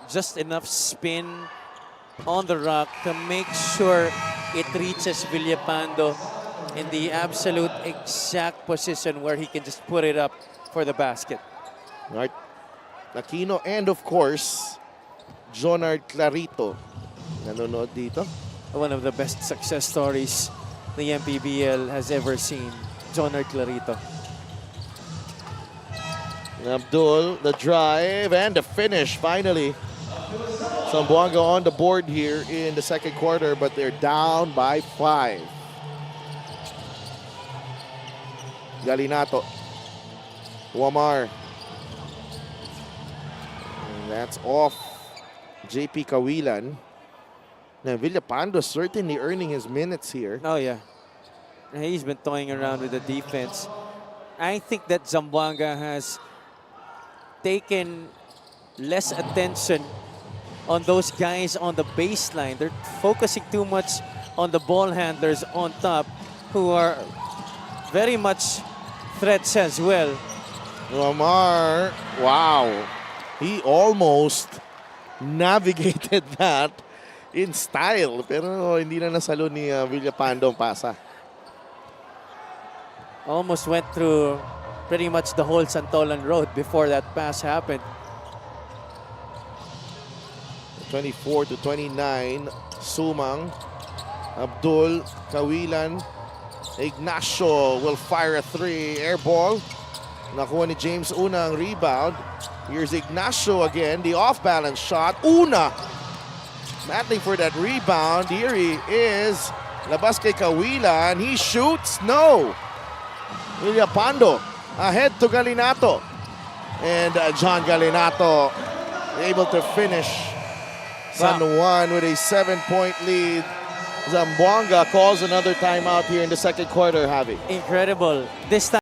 Just enough spin on the rock to make sure it reaches Villapando in the absolute exact position where he can just put it up for the basket. Right. Aquino and of course, Jonard Clarito. Nanonood dito. One of the best success stories the MPBL has ever seen. Jonard Clarito. Abdul, the drive and the finish finally. Zamboanga on the board here in the second quarter, but they're down by 5. Galinato. Wamar. And that's off JP Kawilan. Now Villapando certainly earning his minutes here. Oh yeah. He's been toying around with the defense. I think that Zamboanga has taken less attention on those guys on the baseline. They're focusing too much on the ball handlers on top, who are very much threats as well. Lamar, wow. He almost navigated that in style. Pero hindi na nasalo ni Villapando ang pasa. Almost went through pretty much the whole Santolan Road before that pass happened. 24-29, Sumang, Abdul, Kawilan, Ignacio will fire a three, air ball. Nakuha ni James Una ang rebound. Here's Ignacio again, the off-balance shot. Una battling for that rebound. Here he is. Labas kay Kawilan. He shoots. No. Villapando ahead to Galinato. And John Galinato able to finish San Juan with a 7-point lead. Zamboanga calls another timeout here in the second quarter, Javi. Incredible. This time.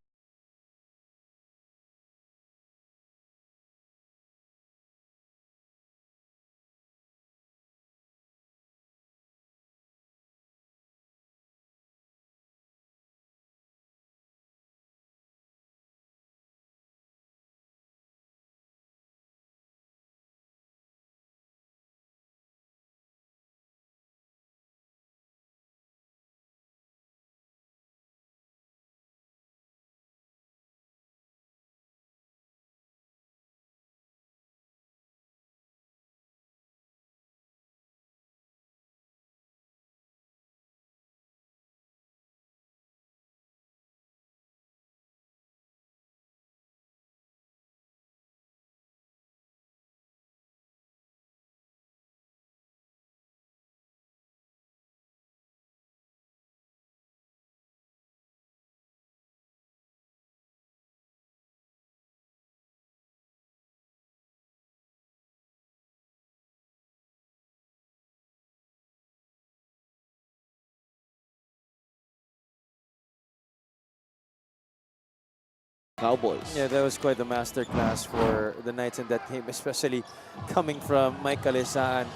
Cowboys. Yeah, that was quite a masterclass for the Knights in that game, especially coming from Mike Calisaan,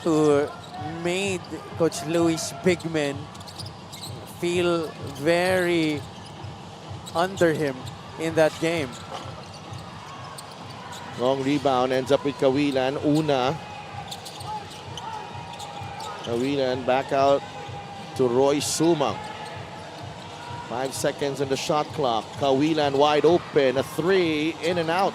who made Coach Luis Bigman feel very under him in that game. Long rebound ends up with Kawilan. Una. Kawilan back out to Roy Sumang. 5 seconds on the shot clock. Kawilan wide open. A three, in and out.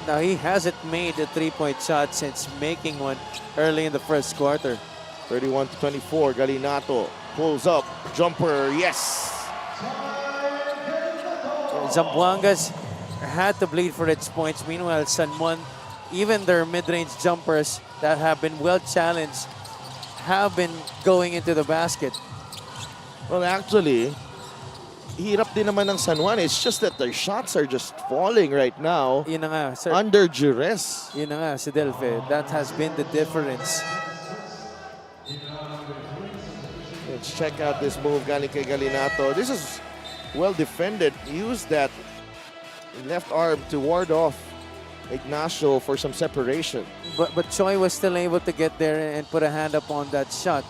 Now, he hasn't made a three-point shot since making one early in the first quarter. 31-24. Galinato pulls up. Jumper, yes. Zamboanga's had to bleed for its points. Meanwhile, San Juan, even their mid-range jumpers that have been well challenged, have been going into the basket. Well, actually, hirap din naman ng San Juan. It's just that their shots are just falling right now. Yun na nga, sir. Under duress. Yun na nga, si Delphi. That has been the difference. Let's check out this move galing kay Galinato. This is well defended. Used that left arm to ward off Ignacio for some separation. But Choi was still able to get there and put a hand up on that shot.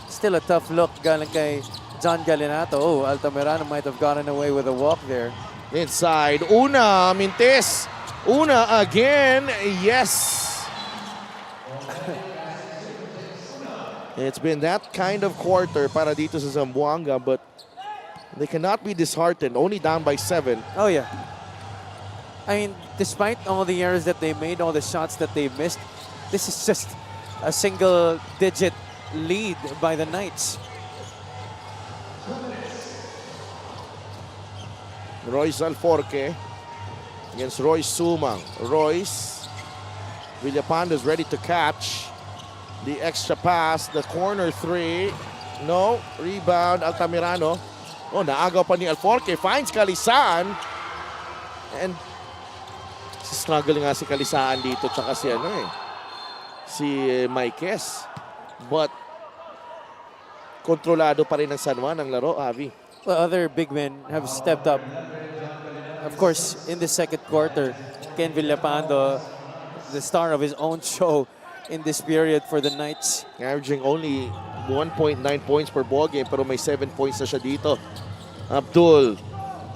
Still a tough look galing kay John Galinato. Oh, Altamirano might have gotten away with a walk there. Inside, Una, Mintes. Una again, yes. It's been that kind of quarter para dito sa Zamboanga, but they cannot be disheartened. Only down by 7. Oh, yeah. I mean, despite all the errors that they made, all the shots that they missed, this is just a single-digit lead by the Knights. Royce Alforque against Royce Sumang. Royce, Villapando is ready to catch. The extra pass, the corner three. No, rebound, Altamirano. Oh, naagaw pa ni Alforque. Finds Calisaan. And struggling nga si Calisaan dito, tsaka si Maikes. But kontrolado pa rin ng San Juan ang laro, Avi. Well, other big men have stepped up. of course, in the second quarter, Ken Villapando, the star of his own show in this period for the Knights. Averaging only 1.9 points per ball game pero may 7 points na siya dito. Abdul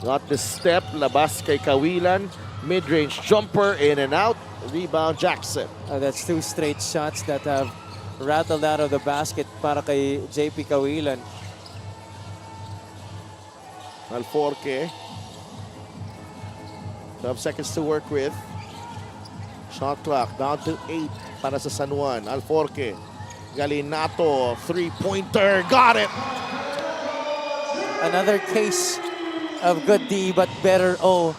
got the step, labas kay Kawilan. Mid-range jumper, in and out. Rebound, Jackson. That's 2 straight shots that have rattled out of the basket para kay JP Kawilan. Alforque. 12 seconds to work with. Shot clock down to 8 para sa San Juan. Alforque. Galinato, 3-pointer. Got it! Another case of good D but better O.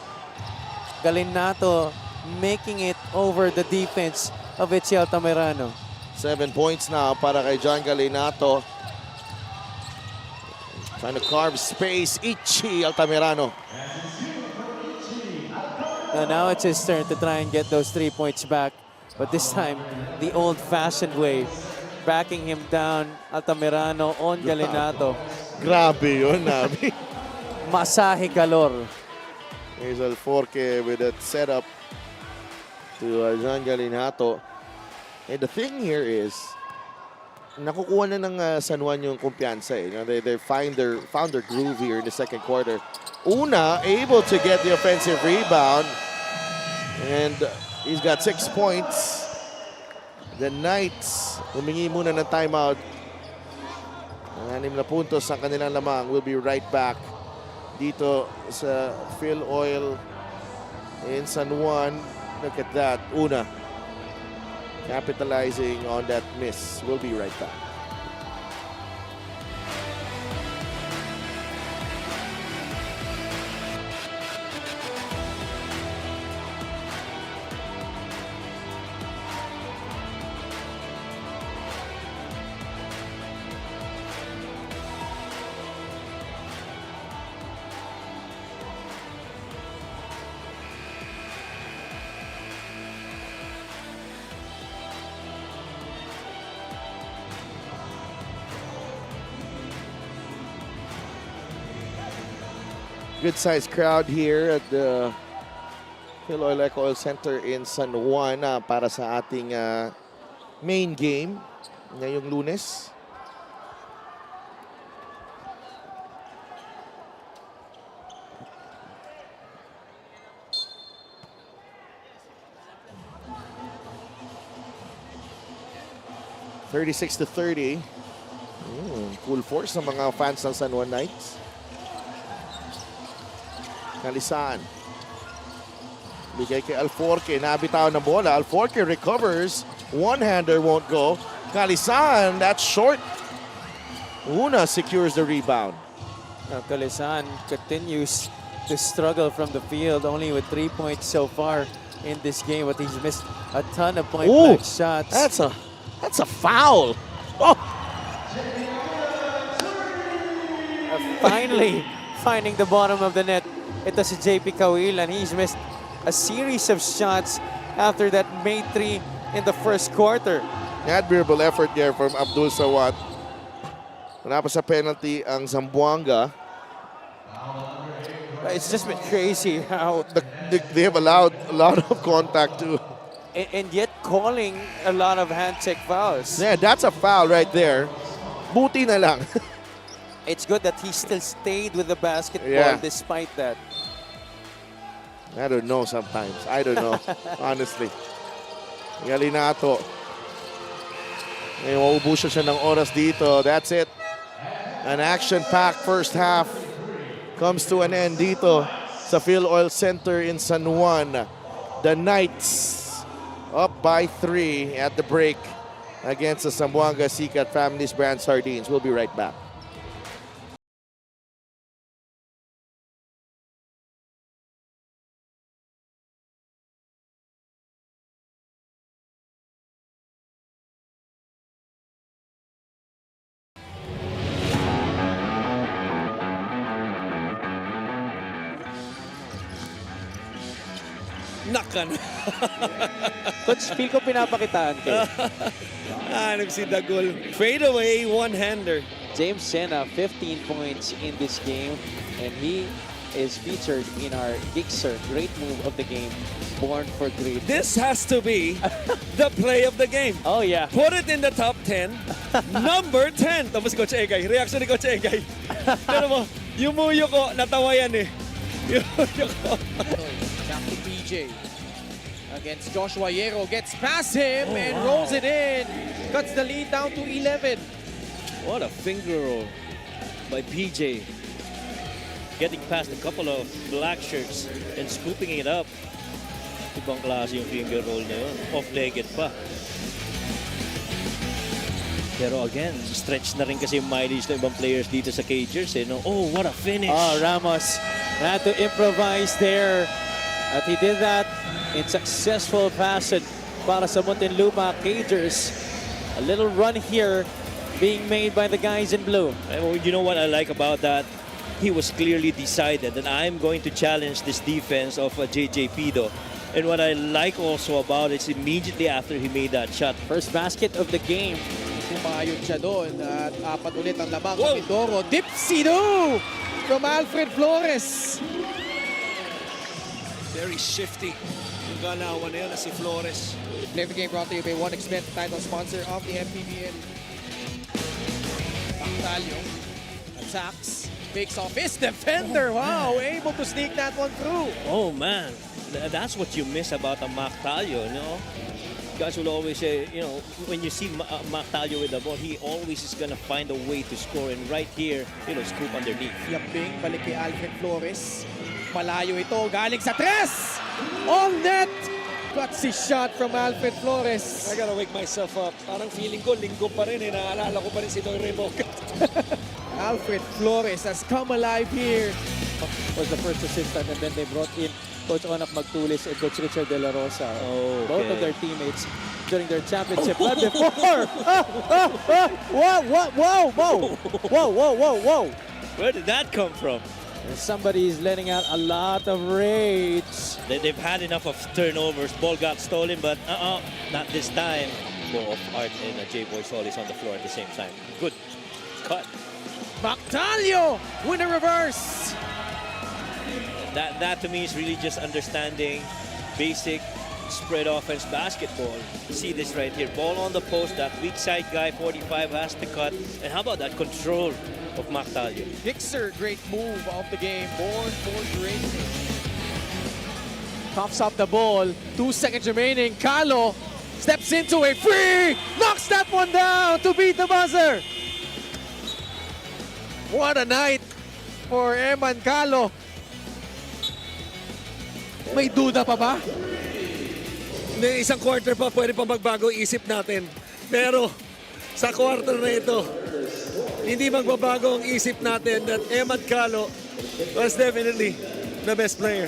Galinato making it over the defense of Itzi Altamirano. 7 points now para kay John Galinato. Trying to carve space. Itzi Altamirano. And now it's his turn to try and get those 3 points back. But this time, the old-fashioned way. Backing him down, Altamirano on Galinato. Grabe yun, Nabi. Masahe galore. Here's Alforque with that setup to John Galinato. And the thing here is, nakukuha na ng San Juan yung kumpiyansa. You know, they found their groove here in the second quarter. Una, able to get the offensive rebound. And he's got 6 points. The Knights, humingi muna ng timeout. 6 na puntos ang kanilang lamang. We'll be right back dito sa Phil Oil in San Juan. Look at that. Una, capitalizing on that miss. We'll be right back. Good-sized crowd here at the Phil Oil Eco Oil Center in San Juan para sa ating main game ngayong Lunes. (36-30). Cool force ng mga fans ng San Juan Knights. Kalisan. Bigay kay Alforque. Nabitaw na bola. Alforque recovers. One-hander won't go. Kalisan, that's short. Una secures the rebound. Now Kalisan continues to struggle from the field, only with 3 points so far in this game, but he's missed a ton of point-blank shots. That's a foul. Oh! Finally finding the bottom of the net. Ito si JP Kawilan. He's missed a series of shots after that made 3 in the first quarter. Admirable effort there from Abdul Sawat. Wala pa sa penalty ang Zamboanga. It's just been crazy how... They have allowed a lot of contact too. And yet calling a lot of hand check fouls. Yeah, that's a foul right there. Buti na lang. It's good that he still stayed with the basketball despite that. I don't know sometimes. I don't know, honestly. Galinato. May mauubos siya ng oras dito. That's it. An action-packed first half comes to an end dito sa Phil Oil Center in San Juan. The Knights up by 3 at the break against the Zamboanga Sikat Families Brand Sardines. We'll be right back. Nakan. Coach, feel ko pinapakitaan kayo. Nagsidagol. Fade away, one-hander. James Sena, 15 points in this game, and he is featured in our Gixer Great Move of the Game, Born for Great. This has to be the play of the game. Oh yeah. Put it in the top 10. Number 10. Tapos si Coach Egay. Reaction ni Coach Egay. Pero mo, yumuyo ko, natawa yan eh. Yumuyo ko. Back to PJ. Against Joshua Yero. Gets past him and rolls it in. Cuts the lead down to 11. What a finger roll by PJ. Getting past a couple of black shirts and scooping it up. Ibang klase yung finger roll na yun. Off-legged pa. Pero again, stretch na rin kasi yung mileage ng ibang players dito sa Cagers. Eh, no? Oh, what a finish! Oh, Ramos had to improvise there. At he did that in successful fashion para sa Muntinlupa Cagers. A little run here being made by the guys in blue. You know what I like about that? He was clearly decided that I'm going to challenge this defense of JJ Pido. And what I like also about it is immediately after he made that shot. First basket of the game. Kumayod siya doon at apat ulit ang lamang sa Mindoro. Dipsido from Alfred Flores. Very shifty yung galawan na yun na si Flores. Play of the game brought to you by 1xBet, title sponsor of the MPBL. Pactalio attacks, fakes off his defender. Wow, able to sneak that one through. Oh man, that's what you miss about a Mactalio, you know? Guys will always say, you know, when you see Mactalio with the ball, he always is gonna find a way to score. And right here, you know, scoop underneath. Yambing, balik kay Alfred Flores. Malayo ito, galing sa tres! On net! Gutsy shot from Alfred Flores. I gotta wake myself up. Parang feeling ko, linggo pa rin eh. Naalala ko pa rin si Doy Remoca. Alfred Flores has come alive here. Was the first assistant, and then they brought in Coach Onak Magtulis and Coach Richard De La Rosa. Oh, Both of okay. their teammates during their championship run before. Whoa. Where did that come from? Somebody is letting out a lot of rage. They've had enough of turnovers. Ball got stolen, but not this time. Both Art and J-Boy Solis on the floor at the same time. Good cut. Mactalio with a reverse. That to me is really just understanding basic spread offense basketball. See this right here. Ball on the post. That weak side guy, 45, has to cut. And how about that control of Mactalio? Gixer, great move of the game. Born for greatness. Coughs up the ball. 2 seconds remaining. Calo steps into a free. Knocks that one down to beat the buzzer. What a night for Eman Calo. May duda pa ba? Hindi, isang quarter pa, pwede pa magbago isip natin. Pero sa quarter na ito, hindi magbabago ang isip natin that Emad Calo was definitely the best player.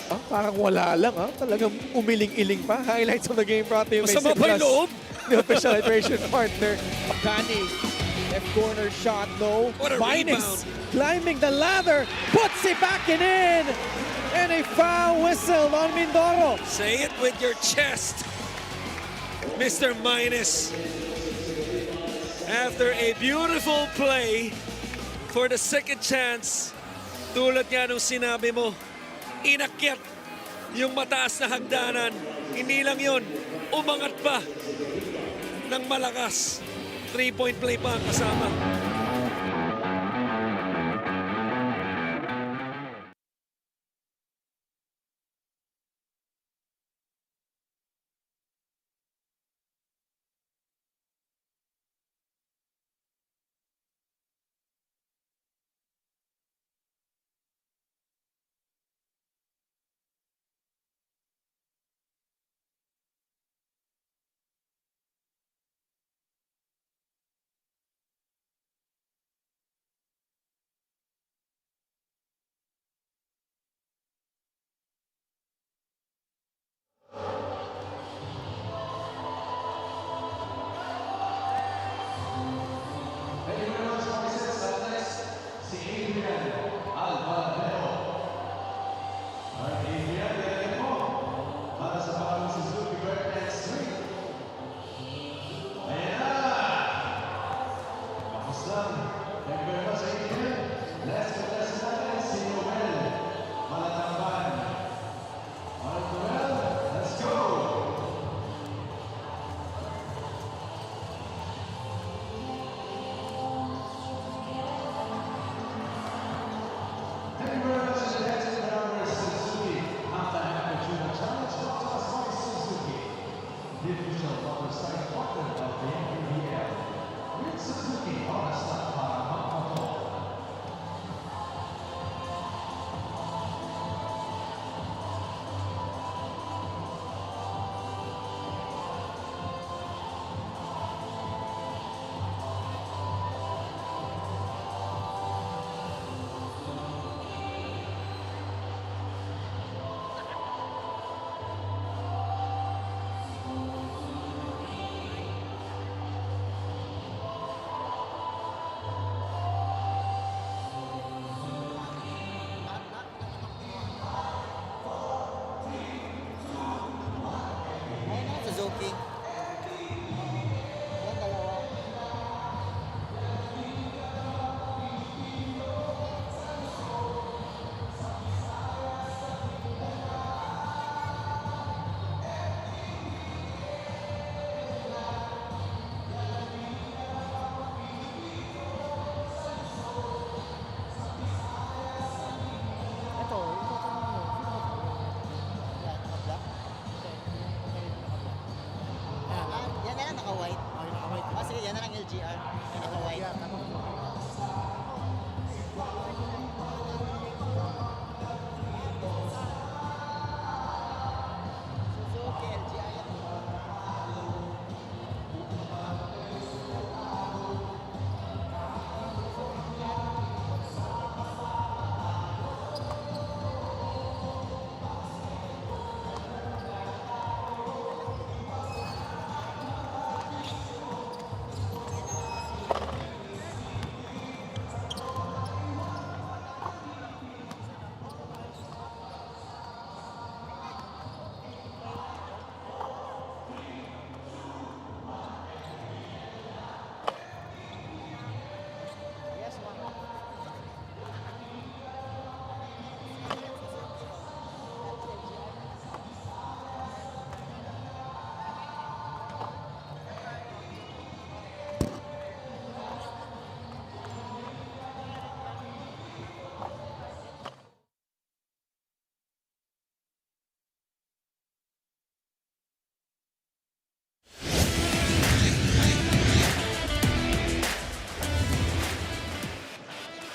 Ah, parang wala lang. Talagang umiling-iling pa. Highlights of the game brought to you by Masama pa yung loob. the official hydration partner. Kani, left corner shot, no. What a Minus rebound. climbing the ladder, puts it back and in. And a foul whistle on Mindoro. Say it with your chest, Mr. Minus. After a beautiful play for the second chance, tulad nga nung sinabi mo, inakyat yung mataas na hagdanan. Hindi lang yun, umangat pa ng malakas. 3-point play pa ang kasama.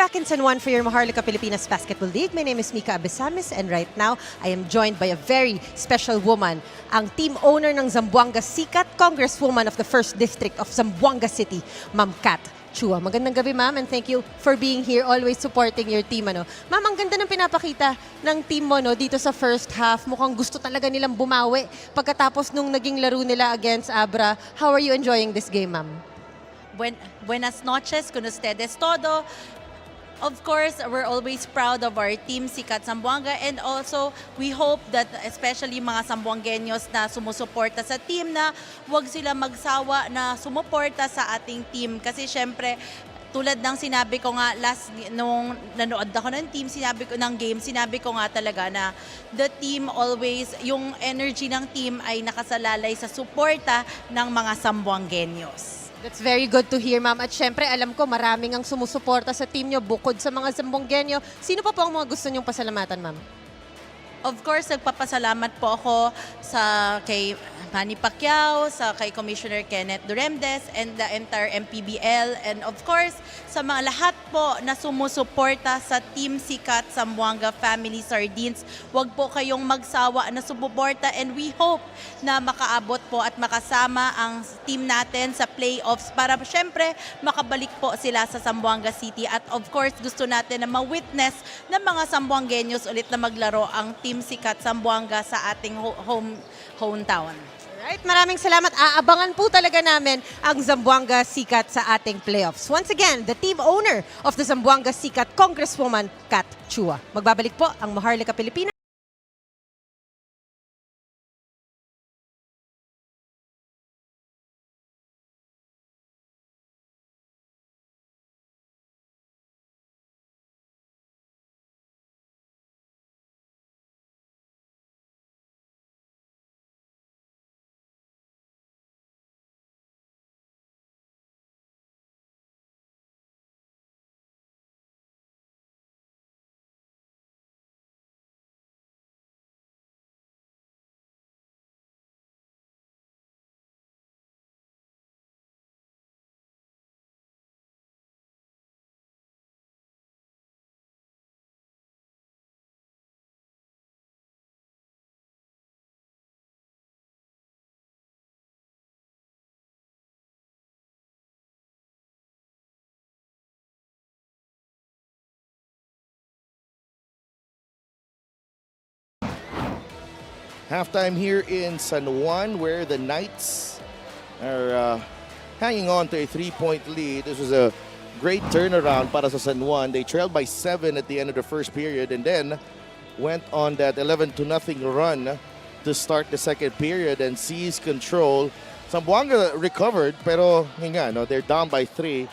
back in San Juan for your Maharlika Pilipinas Basketball League. My name is Mika Abesamis and right now I am joined by a very special woman, ang team owner ng Zamboanga Sikat, Congresswoman of the 1st District of Zamboanga City, Ma'am Kat Chua. Magandang gabi, ma'am, and thank you for being here, always supporting your team. Ma'am, ang ganda ng pinapakita ng team mo dito sa first half. Mukhang gusto talaga nilang bumawi pagkatapos nung naging laro nila against Abra. How are you enjoying this game, ma'am? Buenas noches, con ustedes todo. Of course, we're always proud of our team, Sikat Zamboanga, and also we hope that especially mga Zamboangueños na sumusuporta sa team na wag sila magsawa na sumuporta sa ating team. Kasi syempre, tulad ng sinabi ko nga nung nanood ako ng game, sinabi ko nga talaga na the team always, yung energy ng team ay nakasalalay sa suporta ng mga Zamboangueños. That's very good to hear, ma'am. At syempre, alam ko maraming ang sumusuporta sa team nyo bukod sa mga Zamboangueño. Sino pa po ang mga gusto nyong pasalamatan, ma'am? Of course, nagpapasalamat po ako kay Manny Pacquiao, kay Commissioner Kenneth Duremdes, and the entire MPBL. And of course, sa mga lahat po na sumusuporta sa Team Sikat Zamboanga Family Sardines. Huwag po kayong magsawa na sumuporta, and we hope na makaabot po at makasama ang team natin sa playoffs para syempre makabalik po sila sa Zamboanga City. At of course, gusto natin na ma-witness ng mga Zamboangueños ulit na maglaro ang Team Sikat Zamboanga sa ating hometown. Alright, maraming salamat. Aabangan po talaga namin ang Zamboanga Sikat sa ating playoffs. Once again, the team owner of the Zamboanga Sikat, Congresswoman Kat Chua. Magbabalik po ang Maharlika Pilipinas. Halftime here in San Juan, where the Knights are hanging on to a 3-point lead. This was a great turnaround para sa San Juan. They trailed by 7 at the end of the first period and then went on that 11-0 run to start the second period and seized control. Zamboanga recovered, pero they're down by 3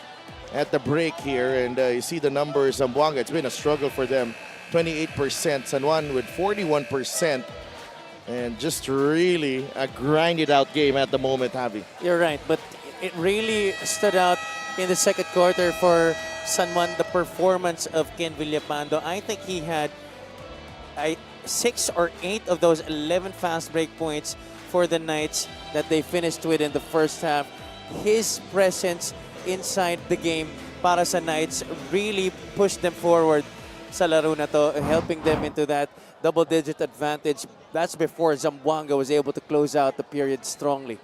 at the break here. And you see the numbers, Zamboanga, it's been a struggle for them. 28%, San Juan with 41%. And just really a grinded out game at the moment, Javi. You're right, but it really stood out in the second quarter for San Juan, the performance of Ken Villapando. I think he had 6 or 8 of those 11 fast break points for the Knights that they finished with in the first half. His presence inside the game para sa Knights really pushed them forward sa laro na to, helping them into that double-digit advantage. That's before Zamboanga was able to close out the period strongly.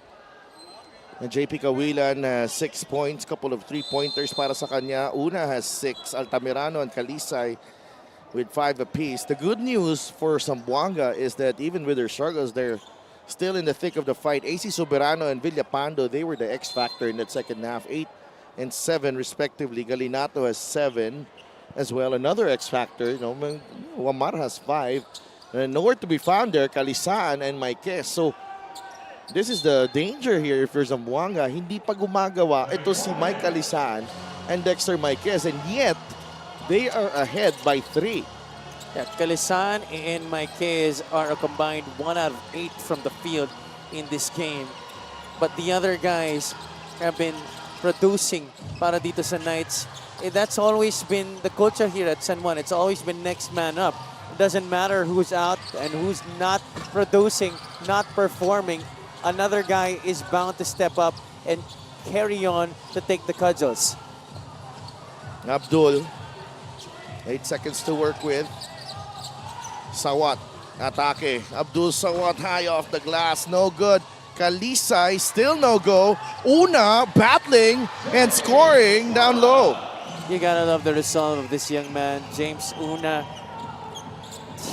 And JP Cawilan has 6 points, couple of 3-pointers para sa kanya. Una has 6, Altamirano and Calisay with 5 apiece. The good news for Zamboanga is that even with their struggles, they're still in the thick of the fight. AC Soberano and Villapando, they were the X factor in that second half, 8 and 7 respectively. Galinato has 7 as well. Another X factor, Wamar has 5. And nowhere to be found there, Calisaan and Maikes. So, this is the danger here for Zamboanga. Hindi pa gumagawa ito si Mike Calisaan and Dexter Maikes. And yet, they are ahead by 3. Yeah, Calisaan and Maikes are a combined 1 out of 8 from the field in this game. But the other guys have been producing para dito sa Knights. That's always been the culture here at San Juan. It's always been next man up. It doesn't matter who's out and who's not producing, not performing. Another guy is bound to step up and carry on to take the cudgels. Abdul 8 seconds to work with. Sawat, atake. Abdul Sawat high off the glass, no good. Kalisay, still no go. Una battling and scoring down low. You gotta love the resolve of this young man, James Una.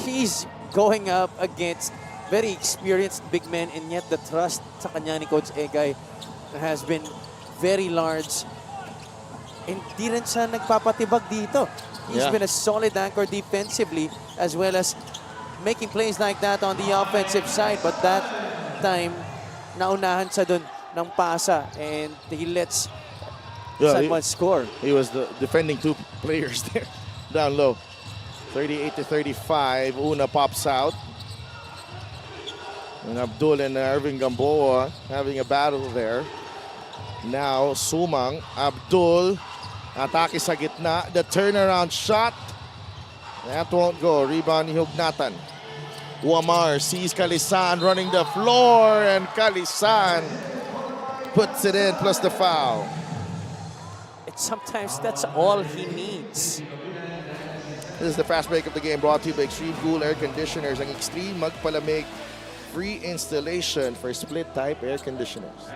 He's going up against very experienced big men, and yet the trust sa kanya ni Coach Egay has been very large. Hindi rin siya nagpapatibag dito. He's been a solid anchor defensively as well as making plays like that on the offensive side. But that time, naunahan siya dun ng pasa and he lets someone score. He was the defending 2 players there down low. 38-35, Una pops out. And Abdul and Irving Gamboa having a battle there. Now, Sumang, Abdul, atake sa gitna. The turnaround shot. That won't go. Rebound ni Hugnatan. Wamar sees Kalisan running the floor, and Kalisan puts it in plus the foul. Sometimes that's all he needs. This is the fast break of the game brought to you by Extreme Cool Air Conditioners. Ang Extreme Magpalamig free installation for split-type air conditioners.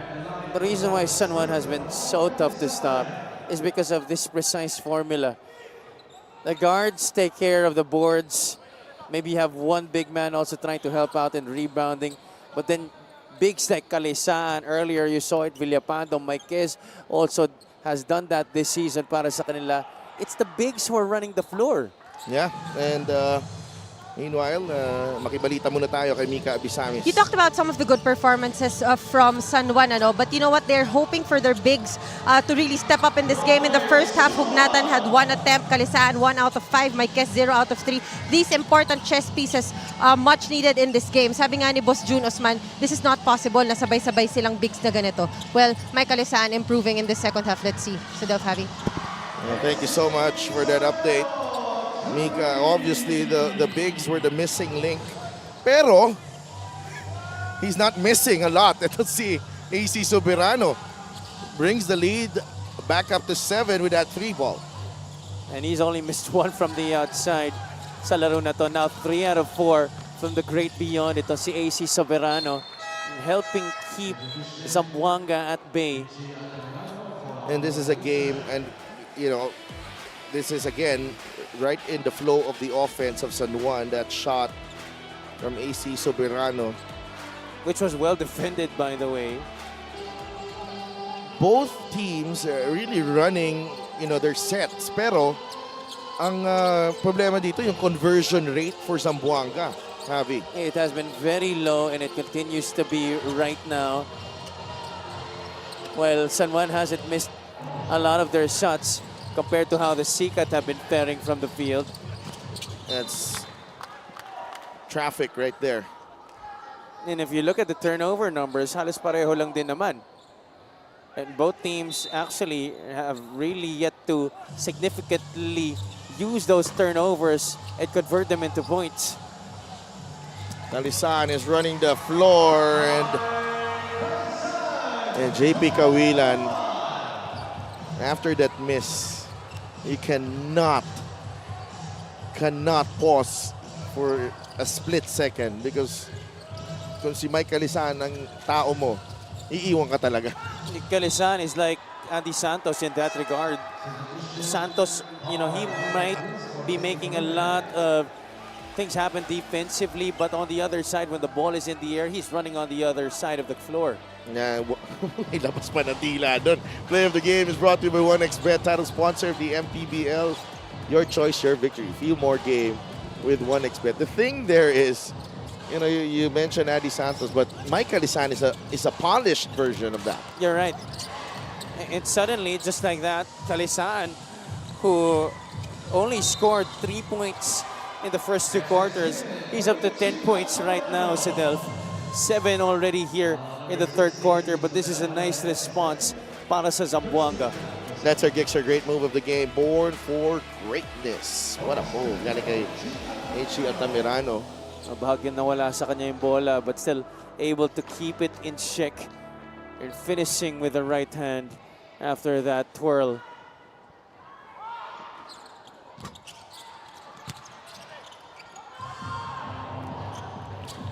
The reason why San Juan has been so tough to stop is because of this precise formula. The guards take care of the boards. Maybe you have one big man also trying to help out in rebounding. But then bigs like Kalisaan, earlier you saw it, Villapando, Maikez also has done that this season para sa kanila. It's the bigs who are running the floor. Yeah, and meanwhile, makibalita muna tayo kay Mika Abisamis. You talked about some of the good performances from San Juan, but you know what? They're hoping for their bigs to really step up in this game. In the first half, Hugnatan had 1 attempt, Kalisaan 1 out of 5, Maikez 0 out of 3. These important chess pieces much needed in this game. Sabi nga ni Boss June Osman, this is not possible na sabay-sabay silang bigs na ganito. Well, Kalisaan improving in the second half. Let's see. So Javi. Thank you so much for that update. Mika, obviously the bigs were the missing link. Pero, he's not missing a lot. Let's see, AC Soberano brings the lead back up to 7 with that 3 ball. And he's only missed 1 from the outside sa laro na to. Now 3 out of 4 from the great beyond. Ito si AC Soberano helping keep Zamboanga at bay. And this is a game, and you know, this is again right in the flow of the offense of San Juan. That shot from AC Soberano, which was well defended, by the way. Both teams are really running, you know, their sets. Pero ang problema dito yung conversion rate for Zamboanga, Javi. It has been very low and it continues to be right now. Well, San Juan hasn't missed a lot of their shots compared to how the Sikat have been faring from the field. That's traffic right there. And if you look at the turnover numbers, halos pareho lang din naman. And both teams actually have really yet to significantly use those turnovers and convert them into points. Kalisan is running the floor, and JP Kawilan, after that miss, he cannot pause for a split second, because kung si Mike Kalisan ang tao mo, iiwan ka talaga. Kalisan is like Andy Santos in that regard. Santos, you know, he might be making a lot of things happen defensively, but on the other side, when the ball is in the air, he's running on the other side of the floor. May labas pa ng tila doon. Play of the game is brought to you by 1xBet, title sponsor of the MPBL. Your choice, your victory. Feel more game with 1xBet. The thing there is, you know, you mentioned Andy Santos, but Mike Kalisan is a polished version of that. You're right. And suddenly, just like that, Kalisan, who only scored 3 points in the first 2 quarters, he's up to 10 points right now, Sidelf. 7 already here in the 3rd quarter, but this is a nice response para sa Zamboanga. That's our Gixer great move of the game. Born for greatness. What a move. Galing kay H.C. Altamirano. Bahagyan nawala sa kanya yung bola, but still able to keep it in check and finishing with the right hand after that twirl.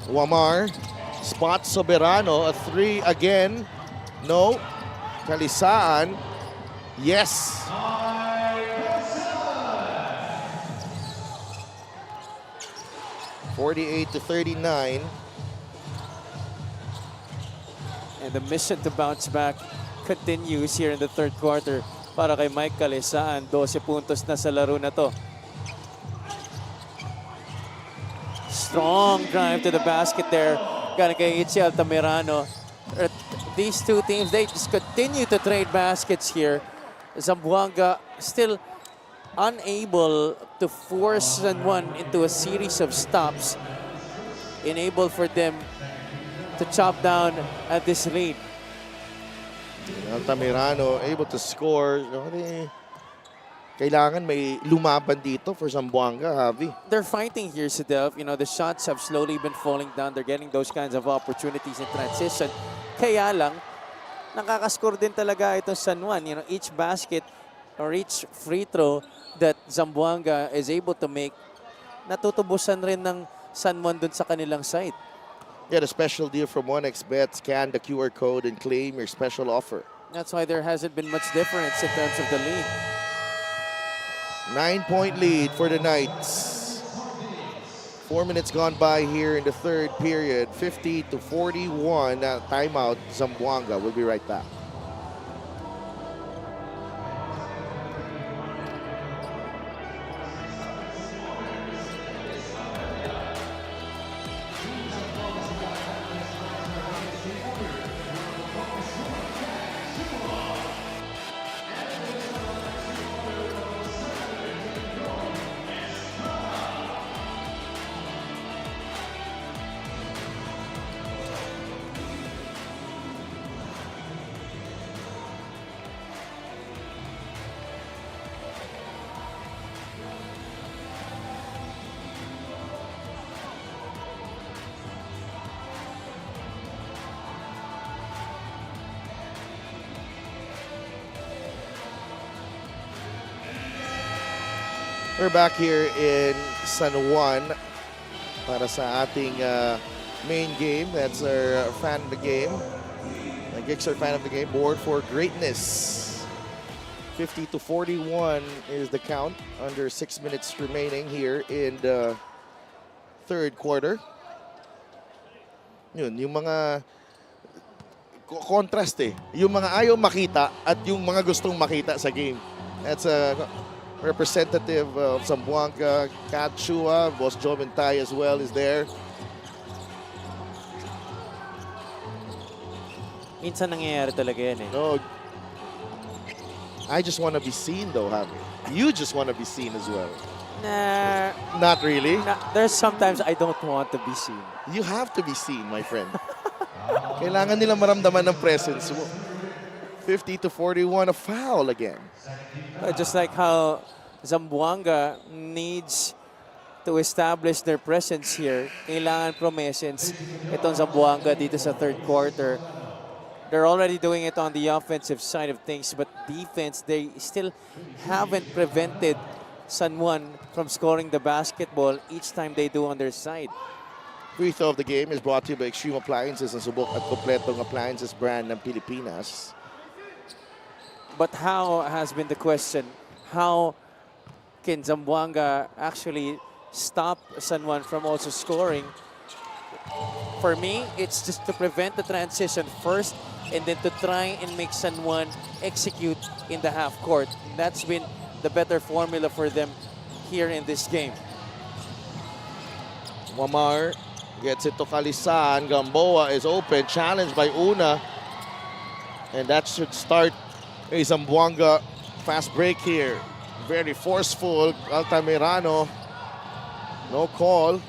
Wamar, spot Soberano, a 3 again. No. Kalisaan, yes. (48-39). And the mission to bounce back continues here in the third quarter para kay Mike Kalisaan. 12 puntos na sa laro na to. Strong drive to the basket there. Galing kay Itzi Altamirano. These two teams, they just continue to trade baskets here. Zamboanga still unable to force San Juan into a series of stops, enable for them to chop down at this lead. Altamirano able to score. Kailangan may lumaban dito for Zamboanga, Javi. They're fighting here, Sidelf. You know, the shots have slowly been falling down. They're getting those kinds of opportunities in transition. Kaya lang, nakakascore din talaga ito San Juan. You know, each basket or each free throw that Zamboanga is able to make, natutubusan rin ng San Juan dun sa kanilang side. Get a special deal from 1xBet. Scan the QR code and claim your special offer. That's why there hasn't been much difference in terms of the lead. 9-point lead for the Knights. 4 minutes gone by here in the third period. 50-41. Timeout, Zamboanga. We'll be right back. We're back here in San Juan para sa ating main game. That's our fan of the game. Gixer fan of the game. Board for greatness. 50-41 is the count. Under 6 minutes remaining here in the third quarter. Yun, yung mga contrast eh. Yung mga ayaw makita at yung mga gustong makita sa game. That's a representative of Zamboanga. Kat Chua, Boss Joe Mentay as well is there. Minsan nangyayari talaga yan eh. No, I just want to be seen though, Javi. You just want to be seen as well. Nah, Not really. there's sometimes I don't want to be seen. You have to be seen, my friend. Kailangan nila maramdaman ng presence mo. 50-41, a foul again. Just like how Zamboanga needs to establish their presence here, kailangan promesens itong Zamboanga dito sa third quarter. They're already doing it on the offensive side of things, but defense, they still haven't prevented San Juan from scoring the basketball each time they do on their side. Free throw of the game is brought to you by Extreme Appliances and subok at kompletong appliances brand ng Pilipinas. But how has been the question? How can Zamboanga actually stop San Juan from also scoring? For me, it's just to prevent the transition first and then to try and make San Juan execute in the half court. That's been the better formula for them here in this game. Wamar gets it to Kalisan. Gamboa is open, challenged by Una. And that should start a Zamboanga fast break here. Very forceful, Altamirano. No call.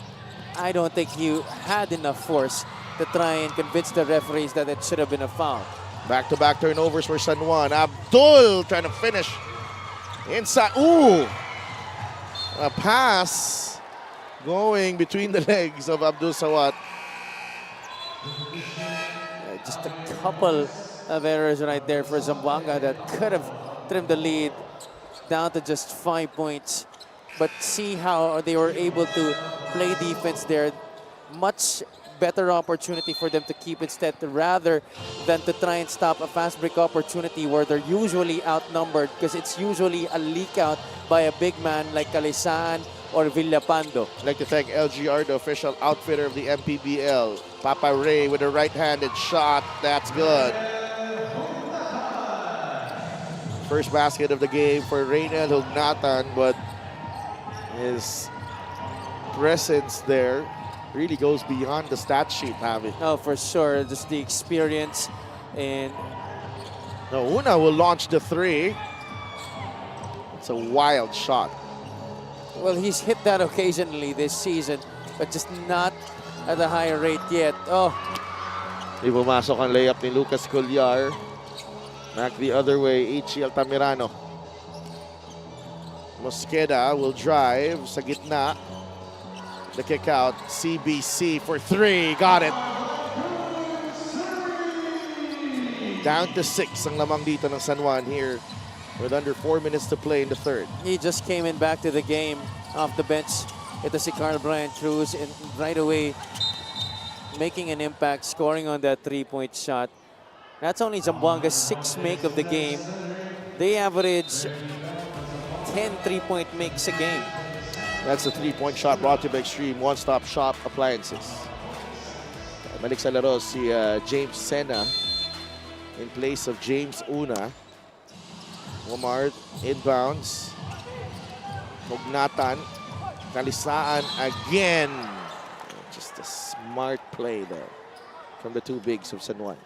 I don't think you had enough force to try and convince the referees that it should have been a foul. Back-to-back turnovers for San Juan. Abdul trying to finish inside. Ooh! A pass going between the legs of Abdul Sawat. Just a couple of errors right there for Zamboanga that could have trimmed the lead down to just 5 points. But see how they were able to play defense there. Much better opportunity for them to keep instead rather than to try and stop a fast break opportunity where they're usually outnumbered because it's usually a leak out by a big man like Calisaan or Villapando. I'd like to thank LGR, the official outfitter of the MPBL. Papa Ray with a right-handed shot. That's good. First basket of the game for Reynel Hugnatan, but his presence there really goes beyond the stat sheet, Javi. Oh, for sure. Just the experience and Now, Una will launch the three. It's a wild shot. well, he's hit that occasionally this season, but just not at a higher rate yet. Oh, Di pumasok ang layup ni Lucas Collar. Back the other way, Ichi Altamirano. Mosqueda will drive sa gitna. The kick out, CBC for three. Got it. Down to 6 ang lamang dito ng San Juan here with under 4 minutes to play in the third. he just came in back to the game off the bench. Ito si Carl Brian Cruz and right away making an impact, scoring on that three-point shot. That's only Zamboanga's 6th make of the game. They average 10 three-point makes a game. That's a three-point shot brought to you by Extreme One-Stop Shop Appliances. Balik sa laro si James Sena in place of James Una. Omar inbounds. Hugnatan. Calisaan again. Just a smart play there from the two bigs of San Juan.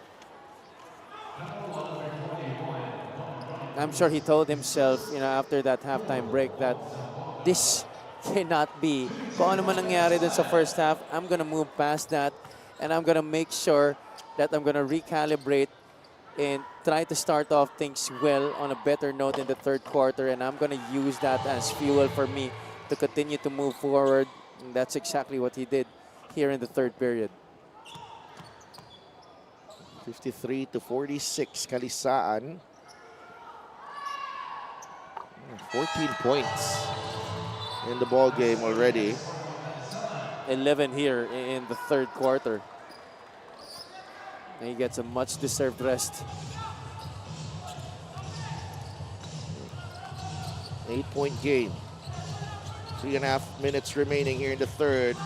I'm sure he told himself, after that halftime break that this cannot be. Kung ano man nangyari dun sa first half, I'm gonna move past that and I'm gonna make sure that I'm gonna recalibrate and try to start off things well on a better note in the third quarter, and I'm gonna use that as fuel for me to continue to move forward. And that's exactly what he did here in the third period. 53-46, Calisaan. 14 points in the ball game already. 11 here in the third quarter. And he gets a much-deserved rest. 8-point game. 3.5 minutes remaining here in the third.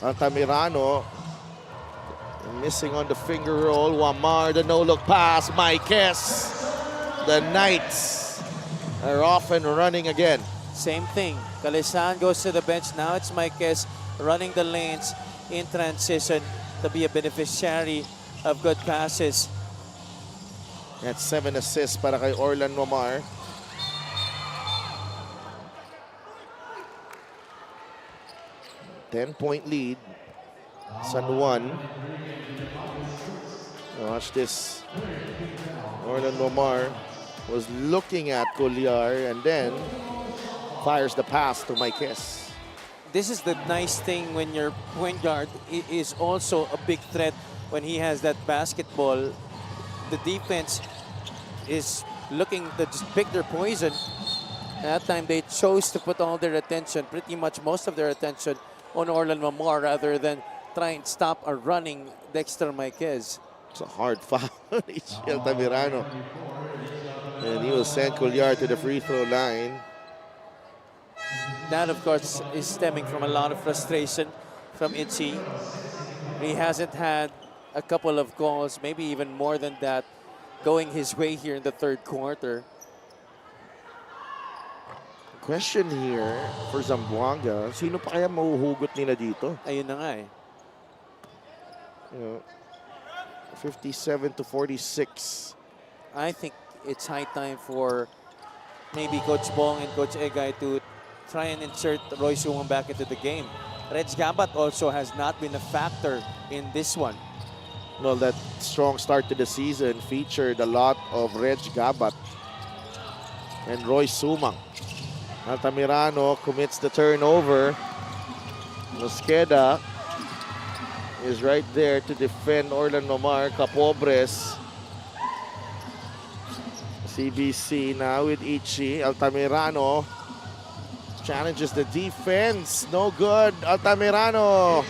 Altamirano missing on the finger roll. Wamar, the no-look pass. Maikes. The Knights are off and running again. Same thing. Calisaan goes to the bench. Now it's Maikes running the lanes in transition to be a beneficiary of good passes. That's 7 assists para kay Orlan Wamar. Ten-point lead. San Juan. Watch this. Orlan Wamar was looking at Collar and then fires the pass to Maikes. This is the nice thing when your point guard is also a big threat when he has that basketball. The defense is looking to just pick their poison. That time they chose to put all their attention, pretty much most of their attention, on Orlan Wamar rather than try and stop a running Dexter Maikes. It's a hard foul. Ichi Altamirano. And he will send Collar to the free throw line. That, of course, is stemming from a lot of frustration from Ichi. He hasn't had a couple of goals, maybe even more than that, going his way here in the third quarter. Question here for Zamboanga, sino pa kaya mahuhugot nila dito? Ayun na nga eh. 57-46. I think it's high time for maybe Coach Bong and Coach Egay to try and insert Roy Sumang back into the game. Reg Gabat also has not been a factor in this one. Well, that strong start to the season featured a lot of Reg Gabat and Roy Sumang. Altamirano commits the turnover. Mosqueda is right there to defend Orlan Wamar. Capobres. CBC now with Ichi. Altamirano challenges the defense. No good. Altamirano.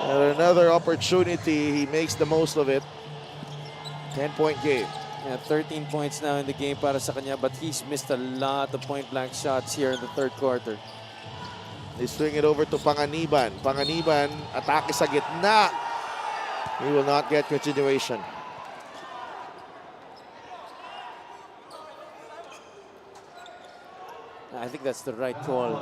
And another opportunity, he makes the most of it. 10-point game. Yeah, 13 points now in the game para sa kanya, but he's missed a lot of point-blank shots here in the third quarter. They swing it over to Panganiban. Panganiban, atake sa gitna. He will not get continuation. I think that's the right call.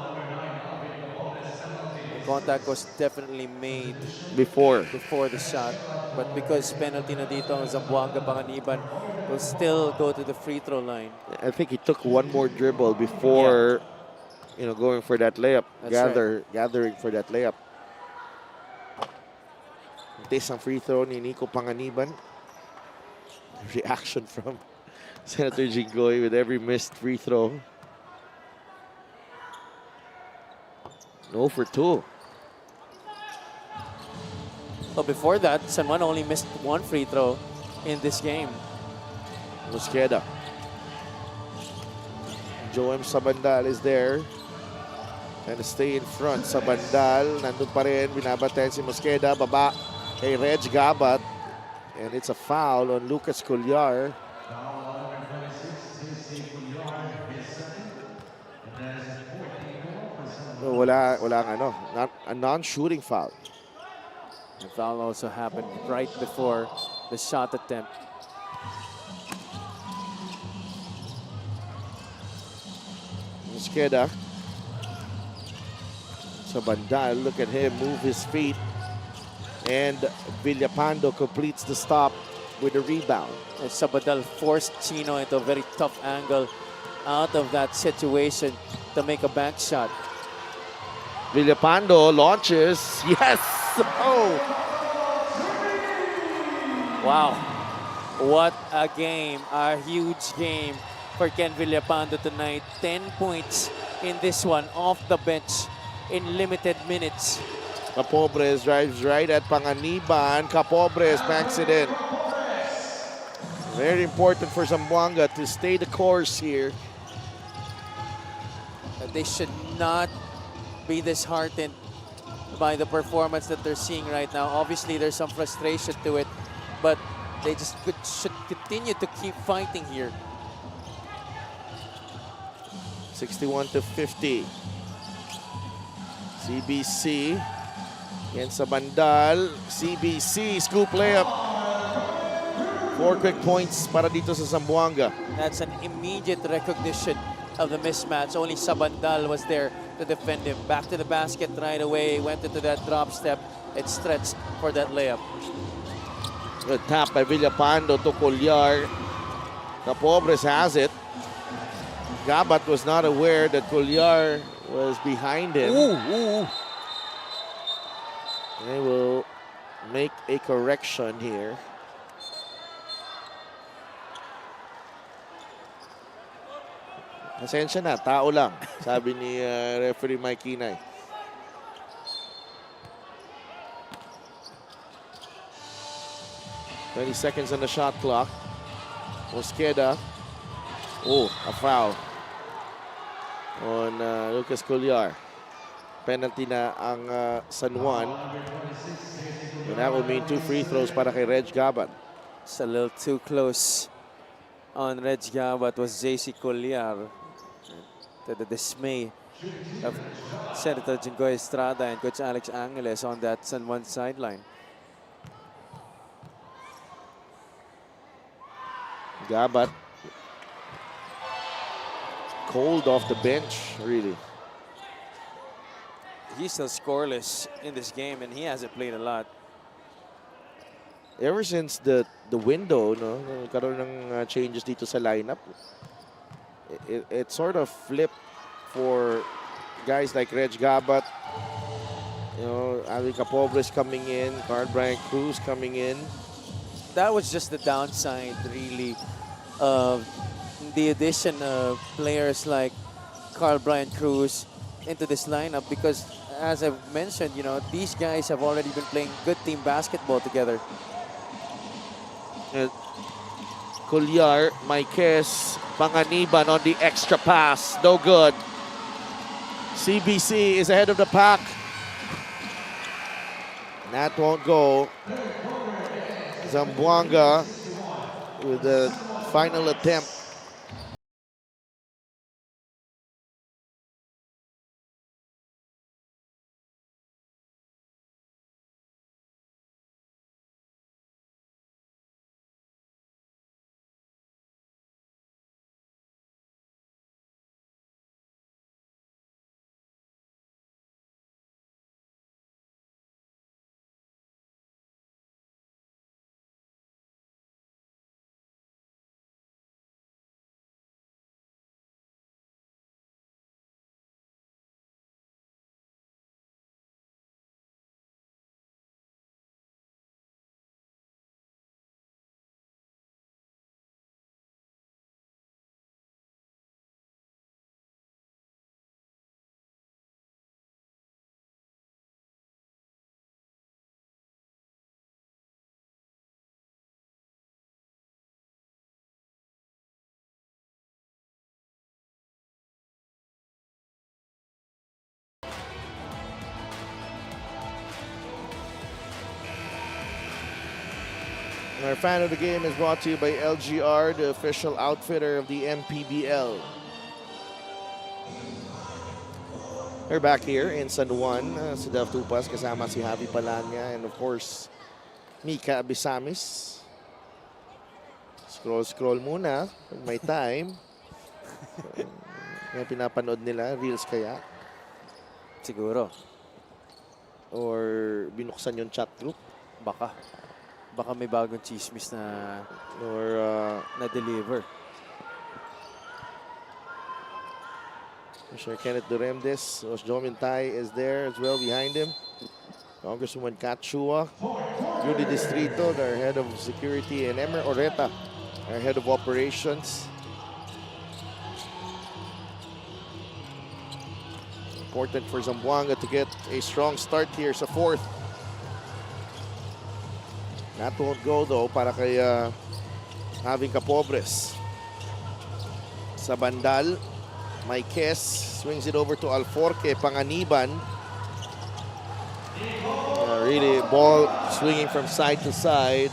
The contact was definitely made Before. the shot, but because penalty na dito ang Zamboanga, Panganiban will still go to the free throw line. I think he took one more dribble before, going for that layup. That's Gathering for that layup. This ang free throw ni Nico Panganiban. Reaction from Senator Jinggoy with every missed free throw. 0 for 2. Well, before that, San Juan only missed one free throw in this game. Mosqueda. Joem Sabandal is there. Trying to stay in front. Sabandal, nandun pa rin. Binabaten si Mosqueda. Baba kay Reg Gabat. And it's a foul on Lucas Collar. A non-shooting foul. The foul also happened right before the shot attempt. Mosqueda. Sabandal, look at him move his feet. And Villapando completes the stop with a rebound. And Sabandal forced Chino into a very tough angle out of that situation to make a bank shot. Villapando launches. Yes! Oh! Wow. What a game. A huge game for Ken Villapando tonight. 10 points in this one off the bench in limited minutes. Capobres drives right at Panganiban. Capobres banks it in. Very important for Zamboanga to stay the course here. They should not be disheartened by the performance that they're seeing right now. Obviously, there's some frustration to it, but they just should continue to keep fighting here. 61-50. CBC against Sabandal. CBC scoop layup. 4 quick points para dito sa Zamboanga. That's an immediate recognition of the mismatch. Only Sabandal was there to defend him. Back to the basket right away. Went into that drop step. It stretched for that layup. Good tap by Villapando to Collar. Capobres has it. Gabat was not aware that Collar was behind him. Ooh. They will make a correction here. Pasensya na, tao lang, sabi ni referee Mike Kinay. "20 seconds on the shot clock. Mosqueda. Oh, a foul on Lucas Collar. Penalty na ang San Juan. And that will mean 2 free throws para kay Reg Gabat. It's a little too close on Reg Gabat was JC Collier. To the dismay of Senator Jinggoy Estrada and Coach Alex Angeles on that San Juan sideline. Gabat cold off the bench, really. He's still scoreless in this game and he hasn't played a lot. Ever since the window, no, nagkaroon ng changes dito sa lineup, it sort of flipped for guys like Reg Gabat, Ali Capobres coming in, Carl Bryant Cruz coming in. That was just the downside, really, of the addition of players like Carl Bryant Cruz into this lineup because, as I've mentioned, these guys have already been playing good team basketball together. Collar, Maiquez, Panganiban on the extra pass. No good. CBC is ahead of the pack. That won't go. Zamboanga with the final attempt. Our fan of the game is brought to you by LGR, the official outfitter of the MPBL. We're back here in San Juan, sa Delf Tupas, kasama si Javi Palanya and of course, Mika Abisamis. Scroll muna pag may time. Yung pinapanood nila, Reels kaya? Siguro. Or binuksan yung chat group? Baka may bagong chismis na na-deliver. Commissioner Kenneth Duremdes, Osjomintay is there as well behind him. Congresswoman Kat Chua, Judy Distrito, their head of security, and Emer Oreta, our head of operations. Important for Zamboanga to get a strong start here sa fourth. That won't go though para kay Having Capobres. Sa bandal, Maikes swings it over to Alforque Panganiban. Really ball swinging from side to side.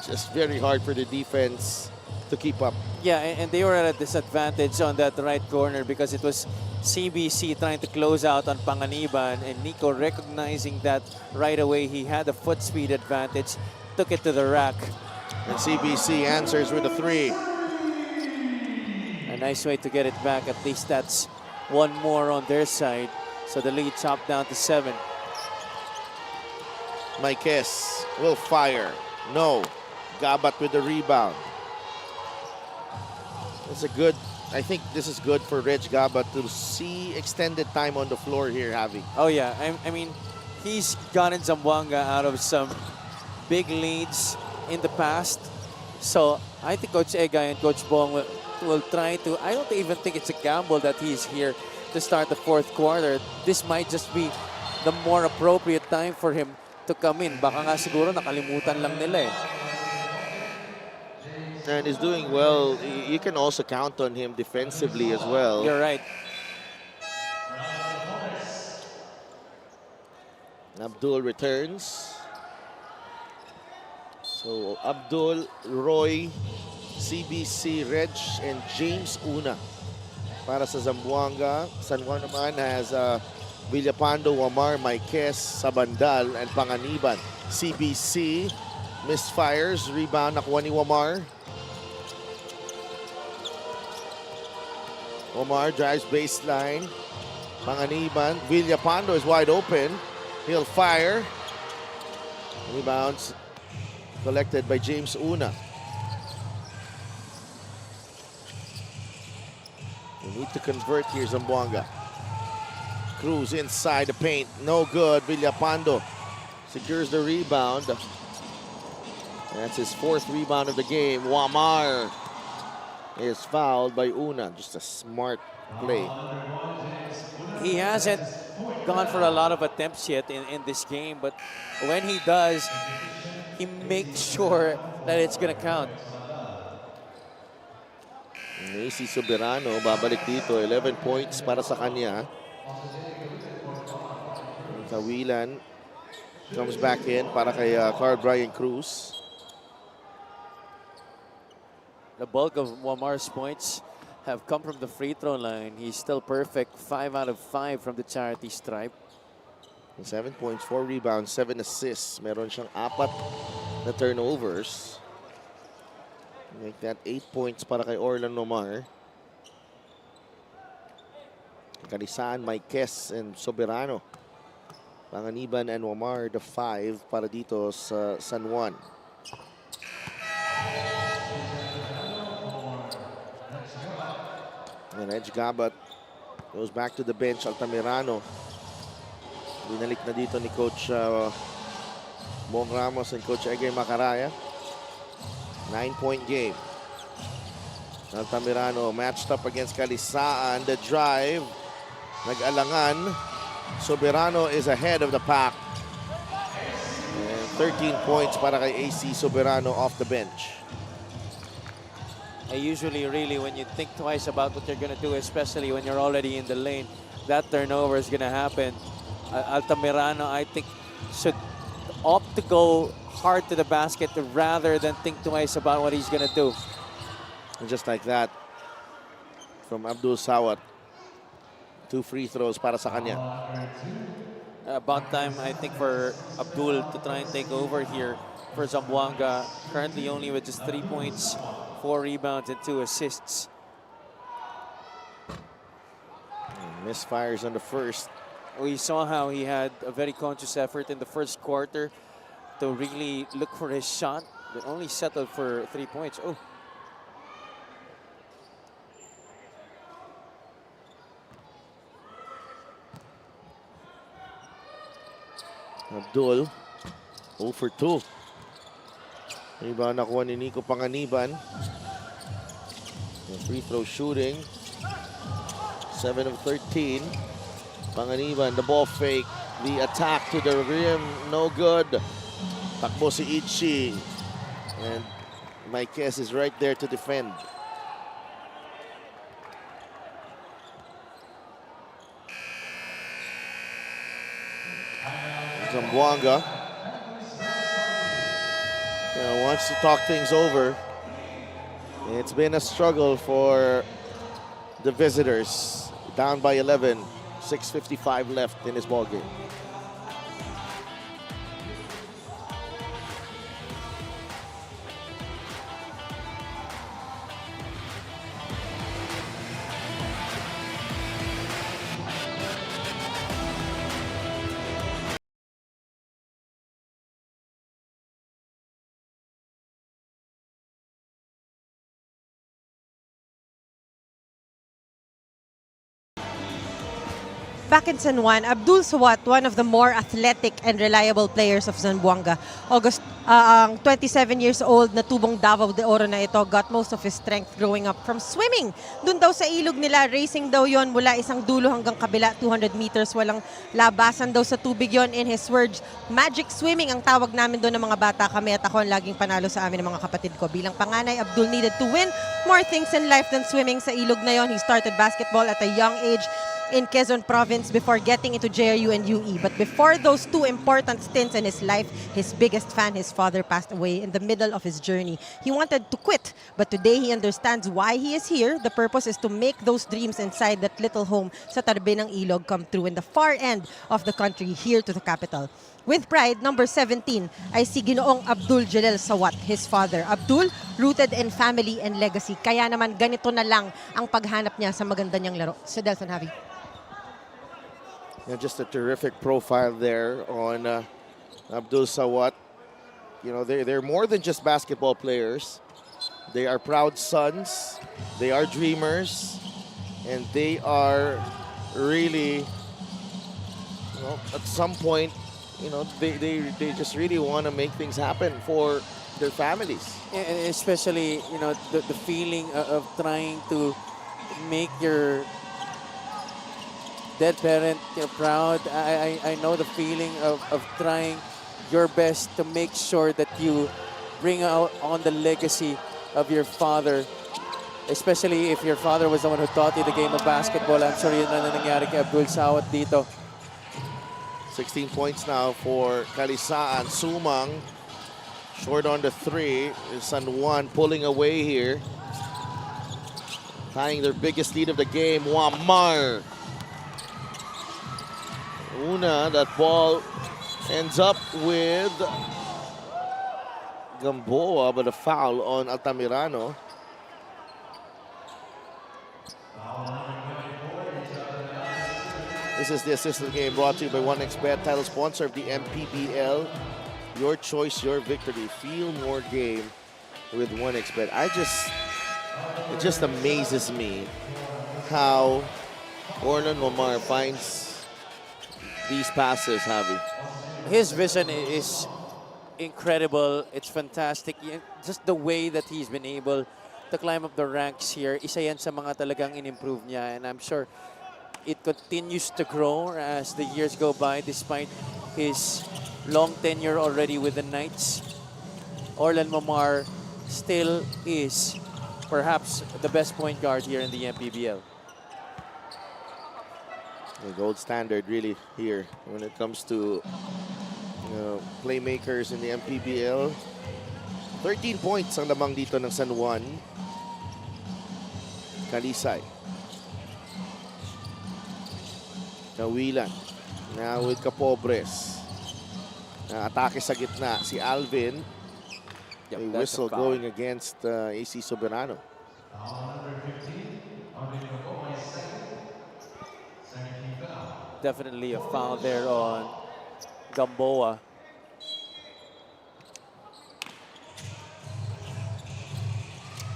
Just very hard for the defense to keep up. Yeah, and they were at a disadvantage on that right corner because it was CBC trying to close out on Panganiban, and Nico recognizing that right away. He had a foot speed advantage, took it to the rack. And CBC answers with a three. A nice way to get it back. At least that's one more on their side. So the lead chopped down to 7. Maikes will fire. No. Gabat with the rebound. It's a good, I think this is good for Reg Gabat to see extended time on the floor here, Javi. Oh yeah, I mean, he's gotten Zamboanga out of some big leads in the past. So I think Coach Egay and Coach Bong will try to, I don't even think it's a gamble that he's here to start the fourth quarter. This might just be the more appropriate time for him to come in. Baka nga siguro nakalimutan lang nila eh. And he's doing well. You can also count on him defensively as well. You're right. Abdul returns. So Abdul, Roy, CBC, Reg, and James Una para sa Zamboanga. San Juan naman has Villapando, Wamar, Maikes, Sabandal, and Panganiban. CBC misfires. Rebound nakuha ni Wamar. Wamar drives baseline. Panganiban. Villapando is wide open. He'll fire. Rebounds collected by James Una. We need to convert here, Zamboanga. Cruz inside the paint. No good. Villapando secures the rebound. That's his 4th rebound of the game. Wamar is fouled by Una. Just a smart play. He hasn't gone for a lot of attempts yet in this game, but when he does, he makes sure that it's gonna count. Macy Soberano babalik dito. 11 points para sa kanya. Kawilan comes back in para kay Carl Brian Cruz. The bulk of Wamar's points have come from the free throw line. He's still perfect, 5 out of 5 from the charity stripe. 7 points, 4 rebounds, 7 assists. Meron siyang 4 na turnovers. Make that 8 points para kay Orlan Omar. Kalisaan, Maikes, and Soberano. Panganiban and Omar, the 5 para dito sa San Juan. And Edge Gabat goes back to the bench. Altamirano. Binalik na dito ni Coach Bong Ramos and Coach Egay Macaraya. 9-point game. Altamirano matched up against Kalisaan. The drive. Nag-alangan. Soberano is ahead of the pack. And 13 points para kay AC Soberano off the bench. Usually, really, when you think twice about what you're going to do, especially when you're already in the lane, that turnover is going to happen. Altamirano, I think, should opt to go hard to the basket rather than think twice about what he's going to do. And just like that, from Abdul Sawat, 2 free throws para sa kanya. About time, I think, for Abdul to try and take over here for Zamboanga. Currently only with just 3 points, 4 rebounds, and 2 assists. Misfires on the first. We saw how he had a very conscious effort in the first quarter to really look for his shot, but only settled for 3 points. Oh. Abdul, 0 for 2. Rebound nakuha ni Nico Panganiban. The free throw shooting, 7 of 13. Panganiban, the ball fake. The attack to the rim, no good. Takbo si Ichi. And Maikes is right there to defend. Zamboanga wants to talk things over. It's been a struggle for the visitors. Down by 11, 6:55 left in this ball game. Back in San Juan, Abdul Sawat, one of the more athletic and reliable players of Zamboanga. Ang 27 years old na tubong Davao de Oro na ito got most of his strength growing up from swimming. Doon daw sa ilog nila, racing daw yon mula isang dulo hanggang kabila, 200 meters, walang labasan daw sa tubig yon. In his words, magic swimming ang tawag namin doon ng mga bata. Kami at ako ang laging panalo sa amin ng mga kapatid ko. Bilang panganay, Abdul needed to win more things in life than swimming sa ilog na yon. He started basketball at a young age in Quezon Province before getting into JRU and UE. But before those 2 important stints in his life, his biggest fan, his father, passed away in the middle of his journey. He wanted to quit, but today he understands why he is here. The purpose is to make those dreams inside that little home sa tabi ng ilog come true in the far end of the country, here to the capital. With pride, number 17 ay si Ginoong Abdul Jalil Sawat, his father. Abdul, rooted in family and legacy. Kaya naman ganito na lang ang paghanap niya sa maganda niyang laro. Sa Delson Javi. Just a terrific profile there on Abdul Sawat. You know, they're more than just basketball players. They are proud sons. They are dreamers. And they are really, you know, at some point, you know, they just really want to make things happen for their families. And especially, you know, the feeling of trying to make your dead parent, you're proud. I know the feeling of trying your best to make sure that you bring out on the legacy of your father. Especially if your father was the one who taught you the game of basketball. I'm sure yun na nangyari kay Abdul Sawat dito. 16 points now for Kalisaan. Sumang short on the 3. San Juan pulling away here. Tying their biggest lead of the game. Wamar. Una, that ball ends up with Gamboa, but a foul on Altamirano. This is the assistant game brought to you by 1xBet, title sponsor of the MPBL. Your choice, your victory. Feel more game with 1xBet. It just amazes me how Orlan Omar finds these passes, Javi. His vision is incredible. It's fantastic. Just the way that he's been able to climb up the ranks here, isa yan sa mga talagang in-improve niya. And I'm sure it continues to grow as the years go by despite his long tenure already with the Knights. Orlan Momar still is perhaps the best point guard here in the MPBL. The gold standard really here when it comes to playmakers in the MPBL. 13 points ang lamang dito ng San Juan. Kalisay. Nawilan. Now with Capobres. Atake sa gitna si Alvin. Yep, A that's whistle a foul. going against AC Soberano. Definitely a foul there on Gamboa.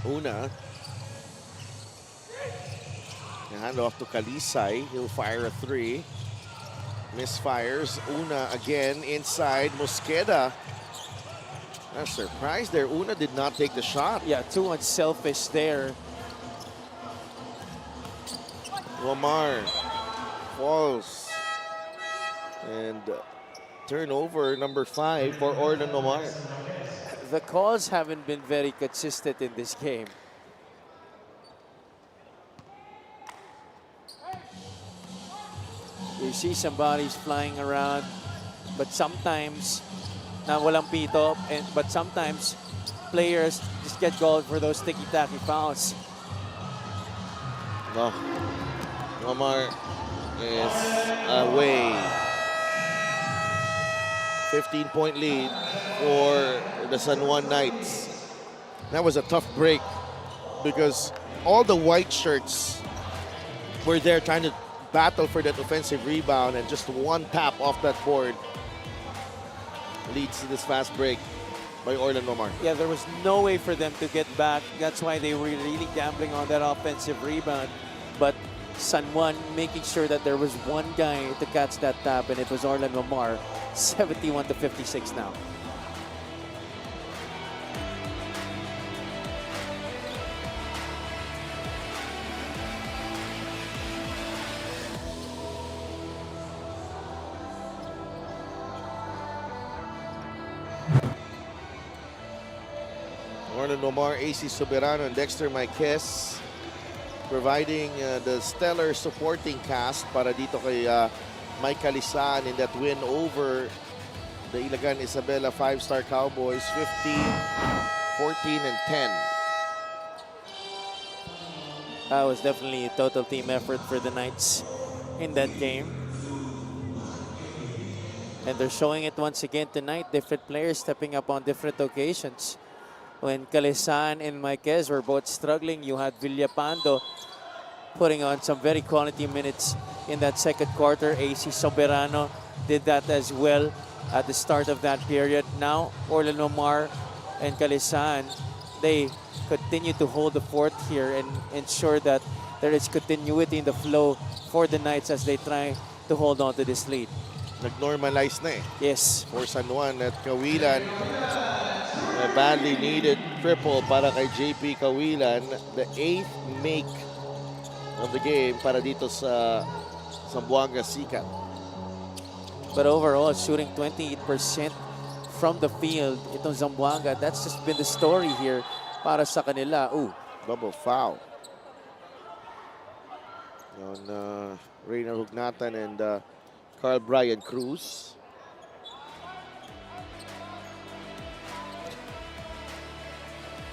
Una. Hand off to Kalisay. He'll fire a 3. Misfires. Una again inside. Mosqueda. I'm surprised there. Una did not take the shot. Yeah, too unselfish there. Lamar falls. And turnover number 5 for Orlan Omar. The calls haven't been very consistent in this game. You see some bodies flying around, but sometimes na walang pito, but sometimes players just get called for those ticky-tacky fouls. No. Omar is away. 15-point lead for the San Juan Knights. That was a tough break because all the white shirts were there trying to battle for that offensive rebound, and just one tap off that board leads to this fast break by Orlan Omar. Yeah, there was no way for them to get back. That's why they were really gambling on that offensive rebound. But San Juan making sure that there was one guy to catch that tap, and it was Orlan Omar. 71-56 now. Orlan Omar, AC Soberano, and Dexter Marquez providing the stellar supporting cast para dito kay Mike Kalisaan in that win over the Ilagan Isabela 5-star Cowboys, 15, 14, and 10. That was definitely a total team effort for the Knights in that game. And they're showing it once again tonight. Different players stepping up on different occasions. When Kalisaan and Marquez were both struggling, you had Villapando putting on some very quality minutes in that second quarter. AC Soberano did that as well at the start of that period. Now, Orlan Omar and Kalisaan, they continue to hold the fort here and ensure that there is continuity in the flow for the Knights as they try to hold on to this lead. Nag-normalize na eh. Yes. For San Juan at Kawilan. A badly needed triple para kay JP Kawilan. The 8th make of the game para dito sa Zamboanga Sikat. But overall, shooting 28% from the field, itong Zamboanga, that's just been the story here para sa kanila. Ooh. Double foul on Reynard Hugnatan and Carl Brian Cruz.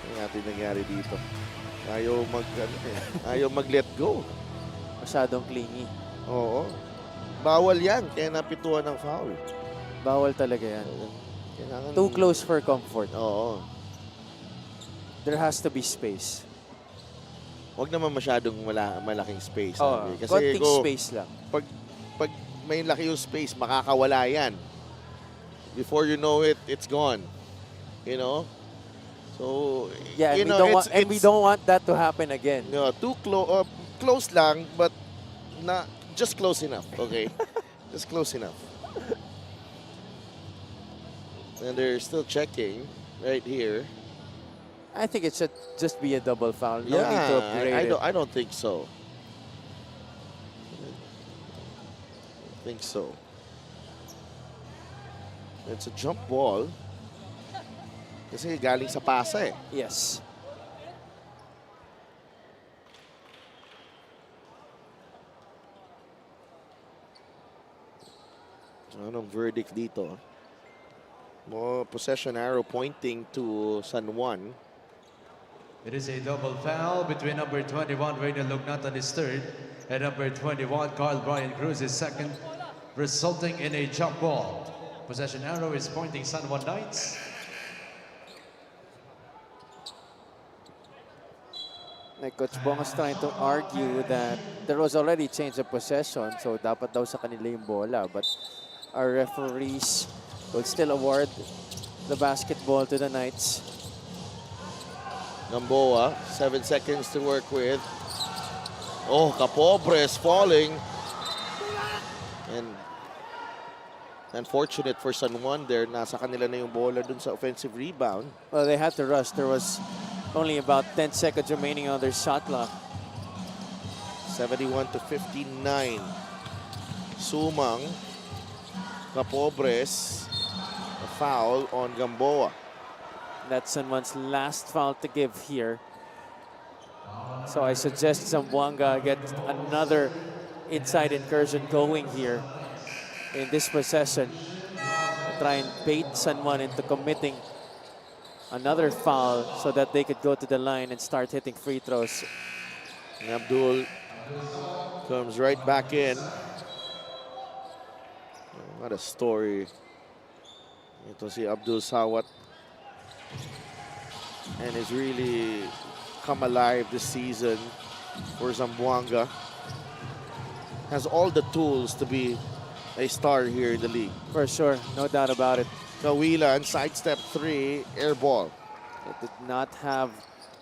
Ano natin nangyari dito? Ayaw mag-let go. Masyadong clingy. Oo. Bawal yan, kaya napituan ng foul. Bawal talaga yan. Kailangan, Too close for comfort. Oo. There has to be space. Huwag naman masyadong malaking space. Oh, Kasi konting space lang. Pag may laki yung space, makakawala yan. Before you know it, it's gone. You know? So, Yeah, and, you know, we don't want that to happen again. No, too close lang, but not just close enough, okay? Just close enough. And they're still checking right here. I think it should just be a double foul. No need to upgrade it. I don't think so. I think so. It's a jump ball. Kasi galing sa pasa eh. Yes. Anong verdict dito? More possession arrow pointing to San Juan. It is a double foul between number 21, Reynel Lugnatan is third, and number 21, Carl Brian Cruz is second, resulting in a jump ball. Possession arrow is pointing San Juan Knights. Like Coach Bong is trying to argue that there was already change of possession, so dapat daw sa kanila yung bola. But our referees will still award the basketball to the Knights. Gamboa, 7 seconds to work with. Oh, Capobres falling. And unfortunate for San Juan there, nasa kanila na yung bola dun sa offensive rebound. Well, they had to rush. There was only about 10 seconds remaining on their shot clock. 71 to 59. Sumang, Capobres, a foul on Gamboa. That's someone's last foul to give here. So I suggest Zamboanga get another inside incursion going here in this possession. Try and bait San Juan into committing another foul so that they could go to the line and start hitting free throws. And Abdul comes right back in. What a story. Ito si Abdul Sawat. And has really come alive this season for Zamboanga. Has all the tools to be a star here in the league. For sure, no doubt about it. Kawilan, sidestep 3, air ball. It did not have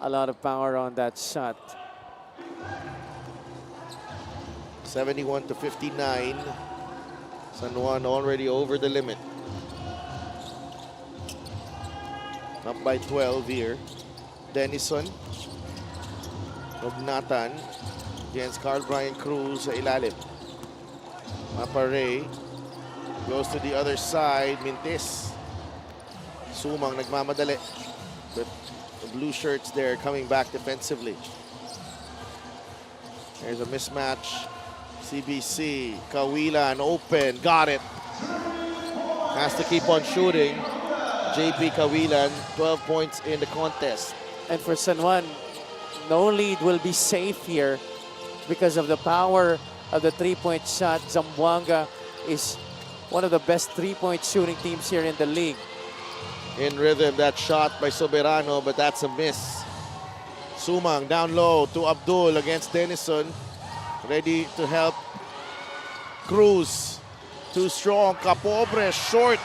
a lot of power on that shot. 71 to 59. San Juan already over the limit. Up by 12 here. Denison. Lugnatan against Carl Brian Cruz sa ilalim. Mapare goes to the other side. Mintis. Sumang nagmamadali. But the blue shirts there coming back defensively. There's a mismatch. CBC. Kawilan open. Got it. Has to keep on shooting. JP Kawilan, 12 points in the contest. And for San Juan, no lead will be safe here because of the power of the three-point shot. Zamboanga is one of the best three-point shooting teams here in the league. In rhythm, that shot by Soberano, but that's a miss. Sumang down low to Abdul against Denison. Ready to help Cruz. Too strong. Capobre short.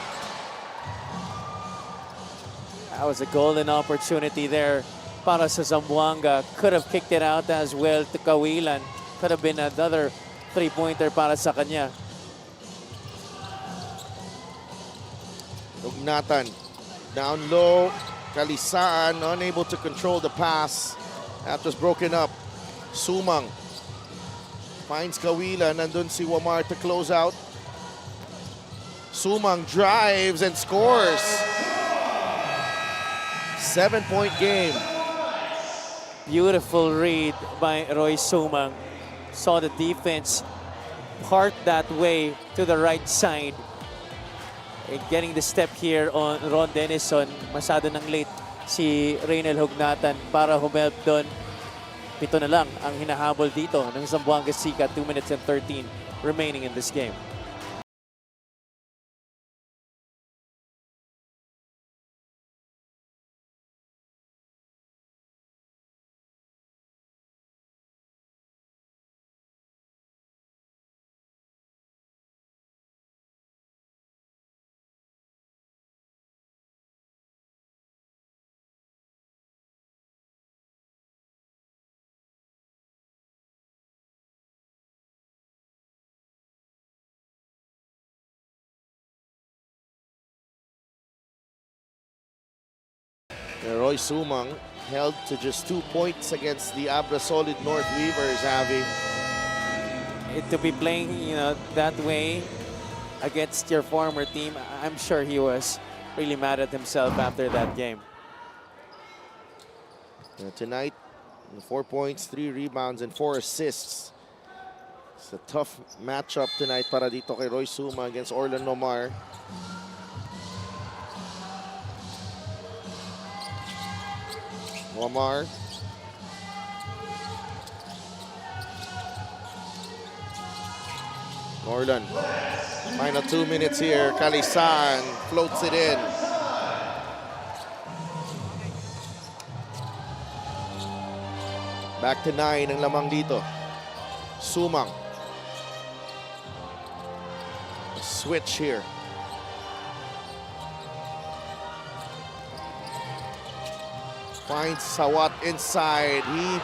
That was a golden opportunity there para sa Zamboanga. Could have kicked it out as well to Kawilan. Could have been another three-pointer para sa kanya. Lugnatan down low. Kalisaan unable to control the pass. That was broken up. Sumang finds Kawilan. Nandun si Wamar to close out. Sumang drives and scores. 7-point game. Beautiful read by Roy Sumang. Saw the defense part that way to the right side. Getting the step here on Ron Denison. Masyado nang late si Reynel Hugnatan para humelp doon. 7 na lang ang hinahabol dito ng Zamboanga Sikat. 2 minutes and 13 remaining in this game. Roy Sumang held to just 2 points against the Abra Solid North Weavers, Avi. To be playing, that way against your former team, I'm sure he was really mad at himself after that game. Tonight, 4 points, 3 rebounds, and 4 assists. It's a tough matchup tonight para dito kay Roy Sumang against Orlan Nomar. Omar. Orlan. Final 2 minutes here. Kalisan floats it in. Back to 9 ang lamang dito. Sumang. A switch here. Finds Sawat inside. He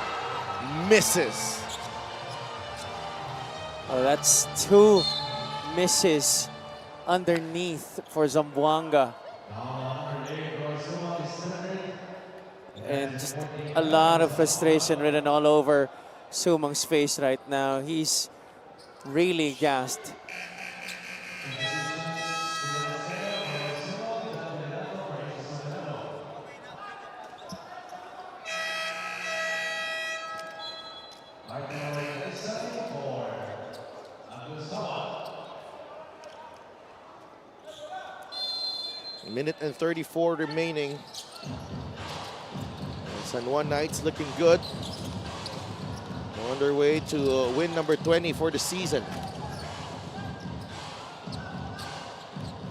misses. Oh, that's 2 misses underneath for Zamboanga. And just a lot of frustration written all over Sumang's face right now. He's really gassed. A minute and 34 remaining. San Juan Knights looking good. On their way to win number 20 for the season.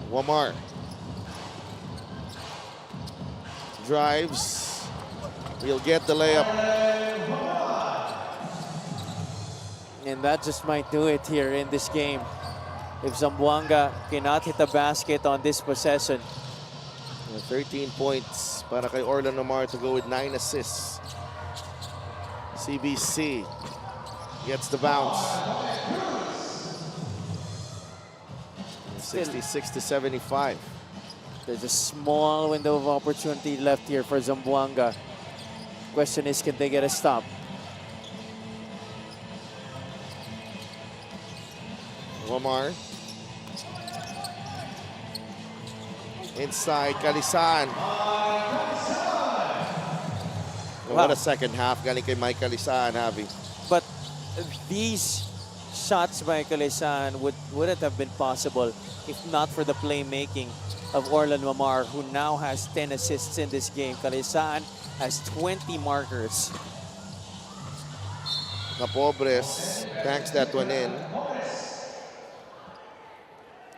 Wamar drives. He'll get the layup. And that just might do it here in this game. If Zamboanga cannot hit a basket on this possession. 13 points para kay Orlan Omar to go with 9 assists. CBC gets the bounce. 66 to 75. There's a small window of opportunity left here for Zamboanga. Question is, can they get a stop? Omar. Inside, Kalisan. What a second half galing kay Mike Kalisan, Javi. But these shots by Kalisan wouldn't have been possible if not for the playmaking of Orlan Mamar, who now has 10 assists in this game. Kalisan has 20 markers. Capobres banks that one in.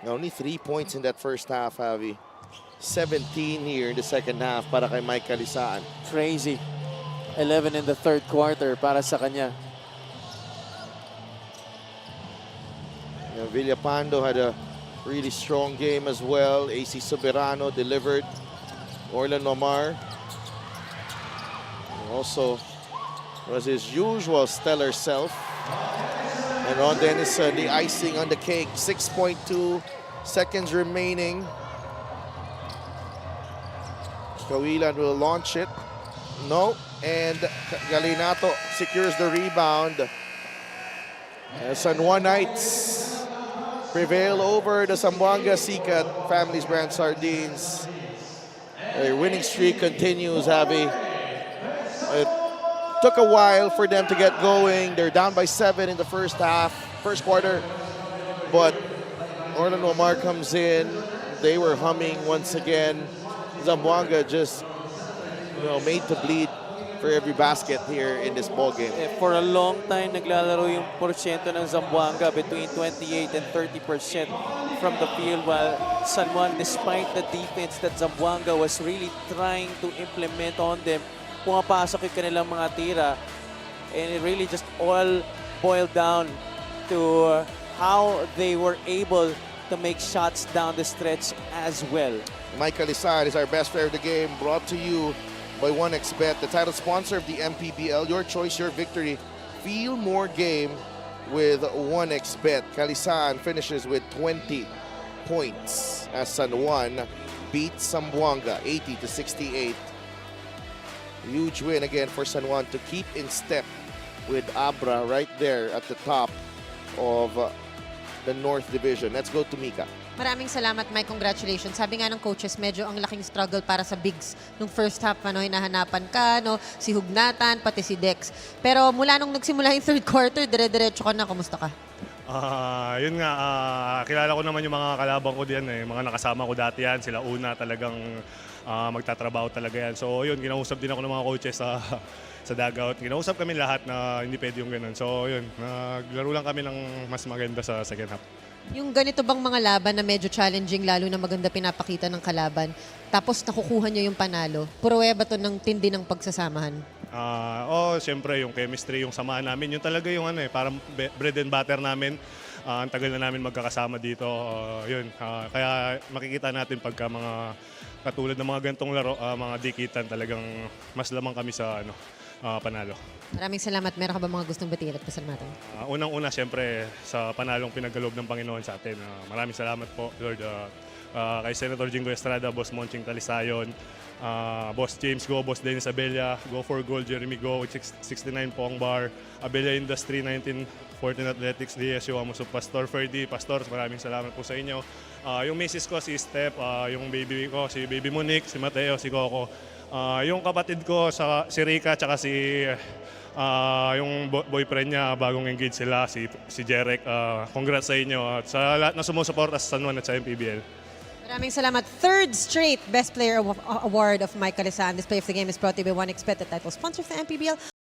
Only 3 points in that first half, Javi. 17 here in the second half para kay Mike Kalisaan. Crazy. 11 in the third quarter para sa kanya. Villapando had a really strong game as well. AC Soberano delivered. Orlan Omar also was his usual stellar self. And Ron Denison, the icing on the cake. 6.2 seconds remaining. Kawilan will launch it. No. And Galinato secures the rebound. San Juan Knights prevail over the Zamboanga Sikat Families Brand Sardines. Their winning streak continues, Javi. It took a while for them to get going. They're down by 7 in the first half, first quarter. But Orlando Omar comes in. They were humming once again. Zamboanga just, made to bleed for every basket here in this ball game. For a long time, naglalaro yung porsyento ng Zamboanga between 28 and 30% from the field, while San Juan, despite the defense that Zamboanga was really trying to implement on them, pumapasok yung kanilang mga tira. And it really just all boiled down to how they were able to make shots down the stretch as well. Mike Alisan is our best player of the game, brought to you by 1xBet, the title sponsor of the MPBL. Your choice, your victory. Feel more game with 1xBet. Calisan finishes with 20 points as San Juan beats Zamboanga 80-68. Huge win again for San Juan to keep in step with Abra right there at the top of the North Division. Let's go to Mika. Maraming salamat, Mike. Congratulations. Sabi nga ng coaches, medyo ang laking struggle para sa bigs. Nung first half, hinahanapan ka, si Hugnatan, pati si Dex. Pero mula nung nagsimula yung third quarter, dire-diretso ka na. Kumusta ka? Yun nga, kilala ko naman yung mga kalabang ko diyan mga nakasama ko dati yan, sila una talagang magtatrabaho talaga yan. So yun, kinausap din ako ng mga coaches sa dugout. Kinausap kami lahat na hindi pwede yung ganun. So yun, naglaro lang kami ng mas maganda sa second half. Yung ganito bang mga laban na medyo challenging, lalo na maganda pinapakita ng kalaban, tapos nakukuha nyo yung panalo, pruweba to ng tindi ng pagsasamahan? Siyempre yung chemistry, yung samahan namin, yun talaga yung parang bread and butter namin. Ang tagal na namin magkakasama dito. Kaya makikita natin pagka mga katulad ng mga gantong laro, mga dikitan, talagang mas lamang kami sa panalo. Maraming salamat. Meron ka ba mga gustong batiin at pasalamatan? Unang-una, siyempre, sa panalong pinagkaloob ng Panginoon sa atin. Maraming salamat po, Lord. Kay Senator Jingo Estrada, Boss Monching Talisayon, Boss James Go, Boss Dennis Abella, Go for Gold, Jeremy Go, 69 Pong Bar, Abella Industry, 1914 Athletics, DSU, Amusop, Pastor Ferdy, Pastors, maraming salamat po sa inyo. Yung misis ko, si Steph, yung baby ko, si Baby Monique, si Mateo, si Coco. Yung kapatid ko, si Rika, tsaka yung boyfriend niya, bagong engaged sila, si Jerek. Congrats sa inyo at sa lahat na sumusuporta sa San Juan at sa MPBL. Maraming salamat. Third straight Best Player Award of Mike Calisan. This play of the game is brought to you by 1xBet, the title sponsor of the MPBL.